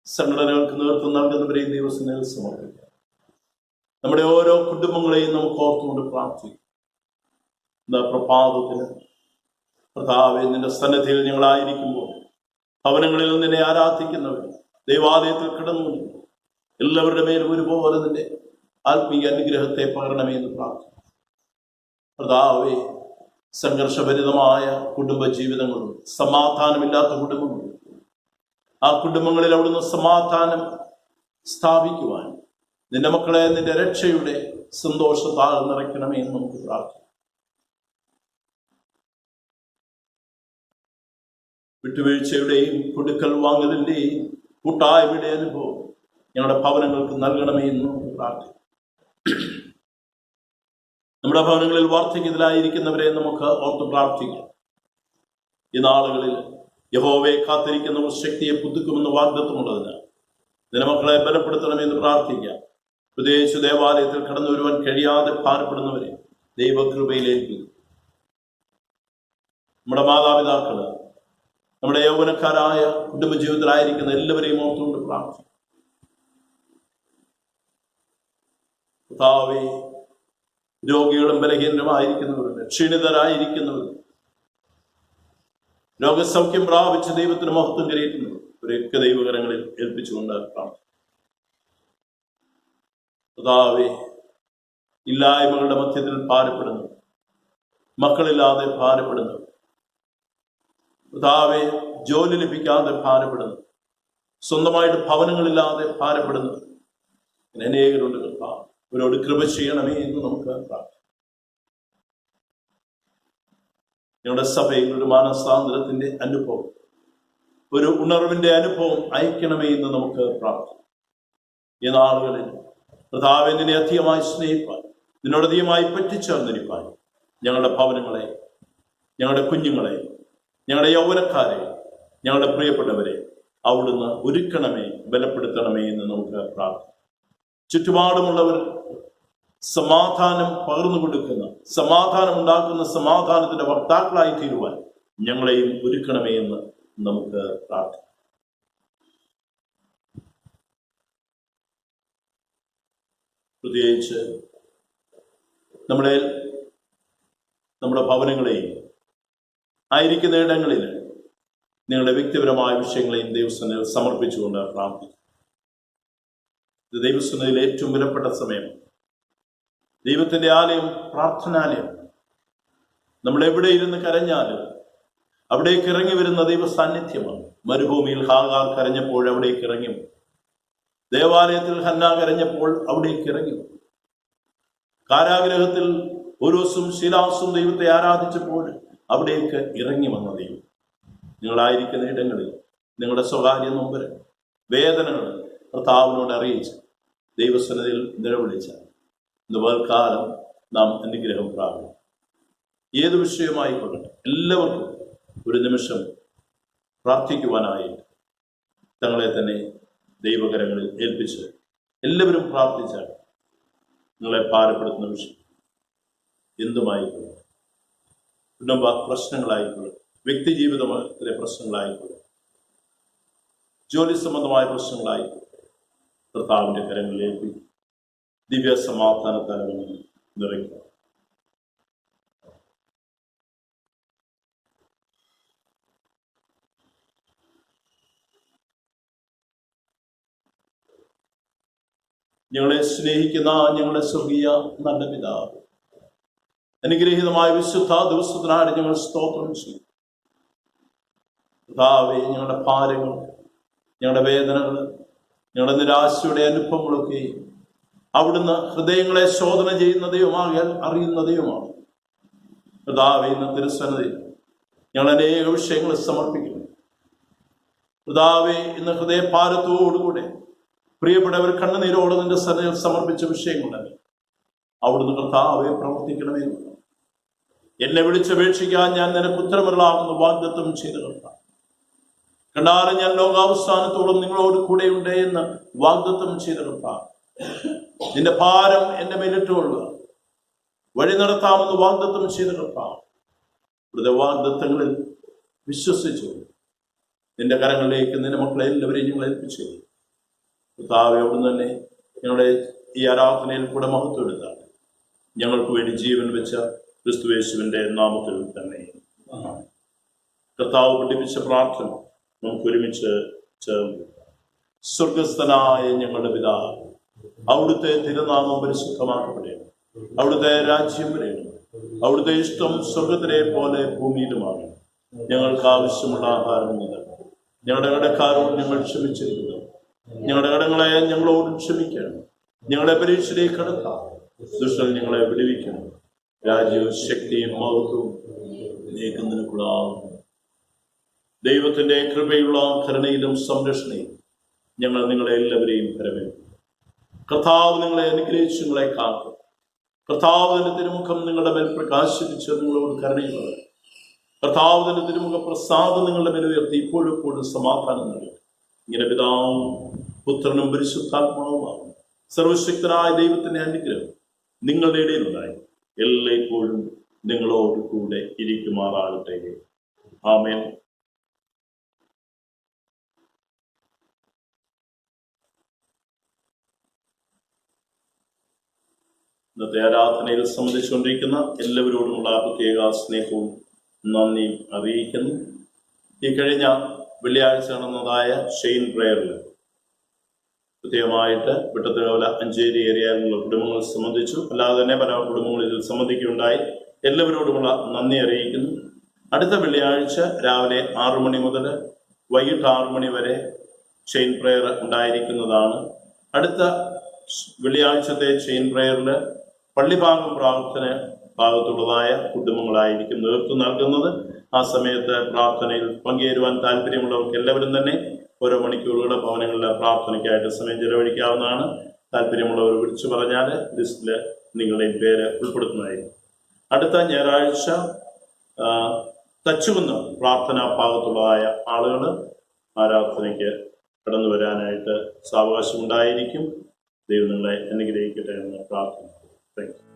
സംഘടനകൾക്ക് നേതൃത്വം നൽകുന്നവരെയും ദൈവസന്നിധിയിൽ സമർപ്പിക്കാം. നമ്മുടെ ഓരോ കുടുംബങ്ങളെയും നമുക്ക് ഓർത്തുകൊണ്ട് പ്രാർത്ഥിക്കാം. പ്രഭാതത്തിന് കർത്താവേ, നിന്റെ സന്നിധിയിൽ ഞങ്ങളായിരിക്കുമ്പോൾ ഭവനങ്ങളിൽ നിന്നെ ആരാധിക്കുന്നവർ, ദൈവാലയത്തിൽ കിടന്നു എല്ലാവരുടെ മേലും ഒരുപോലെ നിന്റെ ആത്മീയ അനുഗ്രഹത്തെ പകരണമേ എന്ന് പ്രാർത്ഥിക്കും. കർത്താവേ, സംഘർഷഭരിതമായ കുടുംബ ജീവിതങ്ങളും സമാധാനമില്ലാത്ത കുടുംബങ്ങളും, ആ കുടുംബങ്ങളിൽ അവിടുന്ന് സമാധാനം സ്ഥാപിക്കുവാൻ നിന്റെ മക്കളെ നിന്റെ രക്ഷയുടെ സന്തോഷത്താൽ നിറയ്ക്കണമേ എന്ന് നമുക്ക് പ്രാർത്ഥിക്കാം. വിട്ടുവീഴ്ചയുടെയും കൊടുക്കൽ വാങ്ങലിന്റെയും കൂട്ടായ്മയുടെ അനുഭവം ഞങ്ങളുടെ ഭവനങ്ങൾക്ക് നൽകണമേ എന്ന് നമുക്ക് പ്രാർത്ഥിക്കാം. നമ്മുടെ ഭവനങ്ങളിൽ വാർദ്ധക്യത്തിലായിരിക്കുന്നവരെ നമുക്ക് ഓർത്ത് പ്രാർത്ഥിക്കാം. ഈ നാളുകളിൽ യഹോവയെ കാത്തിരിക്കുന്നവർ ശക്തിയെ പുതുക്കുമെന്ന് വാഗ്ദത്തമുള്ളതിനാൽ നിന്റെ മക്കളെ ബലപ്പെടുത്തണമെന്ന് പ്രാർത്ഥിക്കാം. പ്രത്യേകിച്ച് ദേവാലയത്തിൽ കടന്നു വരുവാൻ കഴിയാതെ ഭാരപ്പെടുന്നവരെ ദൈവകൃപയിലേൽപ്പിക്കും. നമ്മുടെ മാതാപിതാക്കള്, നമ്മുടെ യൗവനക്കാരായ കുടുംബജീവിതത്തിലായിരിക്കുന്ന എല്ലാവരെയും ഓർത്തുകൊണ്ട് പ്രാർത്ഥിക്കും. കർത്താവേ, രോഗികളും ബലഹീനരുമായിരിക്കുന്നവരുണ്ട്, ക്ഷീണിതരായിരിക്കുന്നവരുണ്ട്, രോഗസൗഖ്യം പ്രാപിച്ച് ദൈവത്തിന് മഹത്വം കരയേറ്റുന്നവർ, ഇവരെയൊക്കെ ദൈവകരങ്ങളിൽ ഏൽപ്പിച്ചുകൊണ്ട് പ്രാർത്ഥിക്കും. കർത്താവേ, ഇല്ലായ്മകളുടെ മധ്യത്തിൽ ഭാരപ്പെടുന്നു, മക്കളില്ലാതെ ഭാരപ്പെടുന്നു, കർത്താവേ, ജോലി ലഭിക്കാതെ ഭാരപ്പെടുന്നു, സ്വന്തമായിട്ട് ഭവനങ്ങളില്ലാതെ ഭാരപ്പെടുന്നു, അനേകരുണ്ട്. കർത്താവ്, അവരോട് കൃപ ചെയ്യണമേ എന്ന് നമുക്ക് പ്രാർത്ഥിക്കാം. ഞങ്ങളുടെ സഭയിൽ ഒരു മാനസാന്തരത്തിന്റെ അനുഭവം, ഒരു ഉണർവിന്റെ അനുഭവം അയക്കണമേ എന്ന് നമുക്ക് പ്രാർത്ഥിക്കാം. ഈ നാളുകളിൽ കർത്താവേ, നിന്നെ അധികമായി സ്നേഹിപ്പാൻ, നിന്നോട് അധികമായി പറ്റിച്ചേർന്നിരിപ്പാൻ ഞങ്ങളുടെ ഭവനങ്ങളെ, ഞങ്ങളുടെ കുഞ്ഞുങ്ങളെ, ഞങ്ങളുടെ യൗവനക്കാരെ, ഞങ്ങളുടെ പ്രിയപ്പെട്ടവരെ അവിടുന്ന് ഒരുക്കണമേ, ബലപ്പെടുത്തണമേ എന്ന് നമുക്ക് പ്രാർത്ഥിക്കാം. ചുറ്റുപാടുമുള്ളവർ സമാധാനം പകർന്നു കൊടുക്കുന്ന, സമാധാനം ഉണ്ടാക്കുന്ന സമാധാനത്തിന്റെ വക്താക്കളായി തീരുവാൻ ഞങ്ങളെയും ഒരുക്കണമേ എന്ന് നമുക്ക് പ്രാർത്ഥിക്കാം. പ്രത്യേകിച്ച് നമ്മുടെ ഭവനങ്ങളെയും ആയിരിക്കുന്ന ഇടങ്ങളിൽ നിങ്ങളുടെ വ്യക്തിപരമായ വിഷയങ്ങളെയും ദൈവസന്നിധിയിൽ സമർപ്പിച്ചുകൊണ്ട് പ്രാർത്ഥിക്കും. ഇത് ദൈവസന്നിധിയിൽ ഏറ്റവും വിലപ്പെട്ട സമയം. ദൈവത്തിന്റെ ആലയം പ്രാർത്ഥനാലയം. നമ്മൾ എവിടെ ഇരുന്ന് കരഞ്ഞാലും അവിടേക്ക് ഇറങ്ങി വരുന്ന ദൈവ സാന്നിധ്യമാണ്. മരുഭൂമിയിൽ ഹാഗാർ കരഞ്ഞപ്പോൾ അവിടേക്ക് ഇറങ്ങി. ദേവാലയത്തിൽ ഹന്ന കരഞ്ഞപ്പോൾ അവിടേക്ക് ഇറങ്ങി. കാരാഗ്രഹത്തിൽ പൗലോസും ശീലാസും ദൈവത്തെ ആരാധിച്ചപ്പോൾ അവിടേക്ക് ഇറങ്ങി വന്ന ദൈവം നിങ്ങളായിരിക്കുന്ന ഇടങ്ങളിൽ നിങ്ങളുടെ സ്വകാര്യ നൊമ്പരം, വേദനകൾ കർത്താവിനോട് അറിയിച്ച് ദൈവസന്നിധിയിൽ നിലവിളിച്ച ഇന്ന് പകൽക്കാലം നാം അനുഗ്രഹം പ്രാപിക്കും. ഏത് വിഷയമായിക്കൊള്ളട്ടെ, എല്ലാവർക്കും ഒരു നിമിഷം പ്രാർത്ഥിക്കുവാനായി തങ്ങളെ തന്നെ ദൈവകരങ്ങളിൽ ഏൽപ്പിച്ച് എല്ലാവരും പ്രാർത്ഥിച്ചാൽ നിങ്ങളെ ഭാരപ്പെടുത്തുന്ന വിഷയം എന്തുമായിക്കൊള്ളട്ടെ, കുടുംബ പ്രശ്നങ്ങളായിക്കൊള്ളട്ടെ, വ്യക്തി ജീവിതത്തിലെ പ്രശ്നങ്ങളായിക്കൊള്ളട്ടെ, ജോലി സംബന്ധമായ പ്രശ്നങ്ങളായിക്കൊള്ളട്ടെ, കർത്താവിന്റെ കരങ്ങളിൽ ഏൽപ്പിക്കും. ദിവ്യ സമാധാനത്താൽ നിറയ്ക്കുക. ഞങ്ങളെ സ്നേഹിക്കുന്ന ഞങ്ങളുടെ സ്വർഗീയ നല്ല പിതാവ്, അനുഗ്രഹീതമായ വിശുദ്ധ ദിവസത്തിനാണ് ഞങ്ങൾ സ്തോത്രം ചെയ്യും. പിതാവേ, ഞങ്ങളുടെ ഭാരങ്ങൾ, ഞങ്ങളുടെ വേദനകൾ, ഞങ്ങളുടെ നിരാശയുടെ അനുഭവങ്ങളൊക്കെ അവിടുന്ന് ഹൃദയങ്ങളെ ശോധന ചെയ്യുന്ന ദൈവമാകിയാൽ അറിയുന്ന ദൈവമാണ്. പിതാവേ, ഇന്ന് തിരുസന്നിധിയിൽ ഞങ്ങൾ അനേക വിഷയങ്ങൾ സമർപ്പിക്കുന്നു. പിതാവേ, ഇന്ന് ഹൃദയഭാരത്തോടുകൂടെ പ്രിയപ്പെട്ടവർ കണ്ണുനീരോട് നിന്റെ സന്നിധിയിൽ സമർപ്പിച്ച വിഷയങ്ങളുണ്ട്. അവിടുന്ന് കർത്താവേ പ്രവർത്തിക്കണമേ. എന്നെ വിളിച്ചപേക്ഷിക്കാൻ ഞാൻ നിനക്ക് ഉത്തരമല്ലാമെന്ന് വാഗ്ദത്തം ചെയ്ത കർത്താവ്, കണ്ടാലും ഞാൻ ലോകാവസാനത്തോളം നിങ്ങളോട് കൂടെയുണ്ട് എന്ന് വാഗ്ദത്തം ചെയ്ത കർത്താവ്, നിന്റെ ഭാരം എന്റെ മേലിട്ടുകൊള്ളുക, വഴി നടത്താമെന്ന് വാഗ്ദത്തം ചെയ്ത കർത്താവ്, ഇവിടുത്തെ വാഗ്ദത്തങ്ങളിൽ വിശ്വസിച്ചു നിന്റെ കരങ്ങളിലേക്ക് നിന്റെ മക്കളെ എല്ലാവരെയും ഞങ്ങൾ ഏൽപ്പിച്ചു. കർത്താവേ, അവിടുന്ന് തന്നെ ഞങ്ങളുടെ ഈ ആരാധനയിൽ കൂടെ മഹത്വം എടുത്താണ്. ഞങ്ങൾക്ക് വേണ്ടി ജീവൻ വെച്ച ക്രിസ്തുയേശുവിന്റെ നാമത്തിൽ തന്നെ കർത്താവ് പഠിപ്പിച്ച പ്രാർത്ഥന നമുക്ക് ഒരുമിച്ച് ചേർന്ന്. സ്വർഗസ്ഥനായ ഞങ്ങളുടെ പിതാവേ, അവിടുത്തെ തിരുനാമം പരിശുദ്ധമാക്കപ്പെടണം. അവിടുത്തെ രാജ്യം വരണം. അവിടുത്തെ ഇഷ്ടം സ്വർഗത്തിലെ പോലെ ഭൂമിയിലുമാണ്. ഞങ്ങൾക്ക് ആവശ്യമുള്ള ആഹാരം മുതൽ ഞങ്ങളുടെ കടക്കാരോട് ഞങ്ങൾ ക്ഷമിച്ചിരിക്കുന്നു. ഞങ്ങളുടെ കടങ്ങളെ ഞങ്ങളോട് ക്ഷമിക്കണം. ഞങ്ങളെ പരീക്ഷയിലേക്ക് കടത്താം. ദുഷ്ടൻ ഞങ്ങളെ വിടുവിക്കണം. രാജ്യവും ശക്തിയും മഹത്വവും നിനക്കുള്ളതാകുന്നു. ദൈവത്തിന്റെ കൃപയുള്ള കരുണയിലും സംരക്ഷണയിലും ഞങ്ങൾ നിങ്ങളെ എല്ലാവരെയും പരമേൽക്കും. കർത്താവ് നിങ്ങളെ അനുഗ്രഹിച്ച് നിങ്ങളെ കാക്കും. കർത്താവിന്റെ തിരുമുഖം നിങ്ങളുടെ മേൽ പ്രകാശിപ്പിച്ച് നിങ്ങളോട് കരുണയുള്ളത്. കർത്താവിന്റെ തിരുമുഖ പ്രസാദം നിങ്ങളുടെ മേൽ ഉയർത്തി ഇപ്പോഴും സമാധാനം നൽകും. ഇങ്ങനെ പിതാവും പുത്രനും പരിശുദ്ധാത്മാവുമാകും സർവശക്തനായ ദൈവത്തിന്റെ അനുഗ്രഹം നിങ്ങളുടെ ഇടയിലുണ്ടായി എല്ലായ്പ്പോഴും നിങ്ങളോട് കൂടെ ഇരിക്കുമാറാകട്ടെ. ആമേൻ. ഇന്നത്തെ ആരാധനയിൽ സംബന്ധിച്ചുകൊണ്ടിരിക്കുന്ന എല്ലാവരോടുമുള്ള പ്രത്യേക സ്നേഹവും നന്ദിയും അറിയിക്കുന്നു. ഈ കഴിഞ്ഞ വെള്ളിയാഴ്ച നടന്നതായ ഷെയിൻ പ്രയറിൽ പ്രത്യേകമായിട്ട് വിട്ടത്തുകവല അഞ്ചേരി ഏരിയയിലുള്ള കുടുംബങ്ങളെ സംബന്ധിച്ചു. അല്ലാതെ തന്നെ പല കുടുംബങ്ങളും ഇതിൽ സംബന്ധിക്കുകയുണ്ടായി. എല്ലാവരോടുമുള്ള നന്ദി അറിയിക്കുന്നു. അടുത്ത വെള്ളിയാഴ്ച രാവിലെ 6 മണി മുതൽ വൈകിട്ട് 6 മണി വരെ ഷെയിൻ പ്രയർ ഉണ്ടായിരിക്കുന്നതാണ്. അടുത്ത വെള്ളിയാഴ്ചത്തെ ഷെയിൻ പ്രയറിൽ പള്ളിഭാഗം പ്രാർത്ഥന ഭാഗത്തുള്ളതായ കുടുംബങ്ങളായിരിക്കും നേതൃത്വം നൽകുന്നത്. ആ സമയത്ത് പ്രാർത്ഥനയിൽ പങ്കുചേരുവാൻ താല്പര്യമുള്ളവർക്ക് എല്ലാവരും തന്നെ ഓരോ മണിക്കൂറുകളുടെ ഭവനങ്ങളിലെ പ്രാർത്ഥനയ്ക്കായിട്ട് സമയം ചെലവഴിക്കാവുന്നതാണ്. താല്പര്യമുള്ളവർ വിളിച്ചു പറഞ്ഞാൽ ലിസ്റ്റിൽ നിങ്ങളുടെ പേര് ഉൾപ്പെടുത്തുന്നതായിരിക്കും. അടുത്ത ഞായറാഴ്ച തച്ചുകുന്ന് പ്രാർത്ഥനാ ഭാഗത്തുള്ളതായ ആളുകൾ ആരാധനയ്ക്ക് കടന്നു വരാനായിട്ട് സാവകാശം ഉണ്ടായിരിക്കും. ദൈവം നിങ്ങളെ അനുഗ്രഹിക്കട്ടെ എന്ന് പ്രാർത്ഥിക്കുന്നു. Thank you.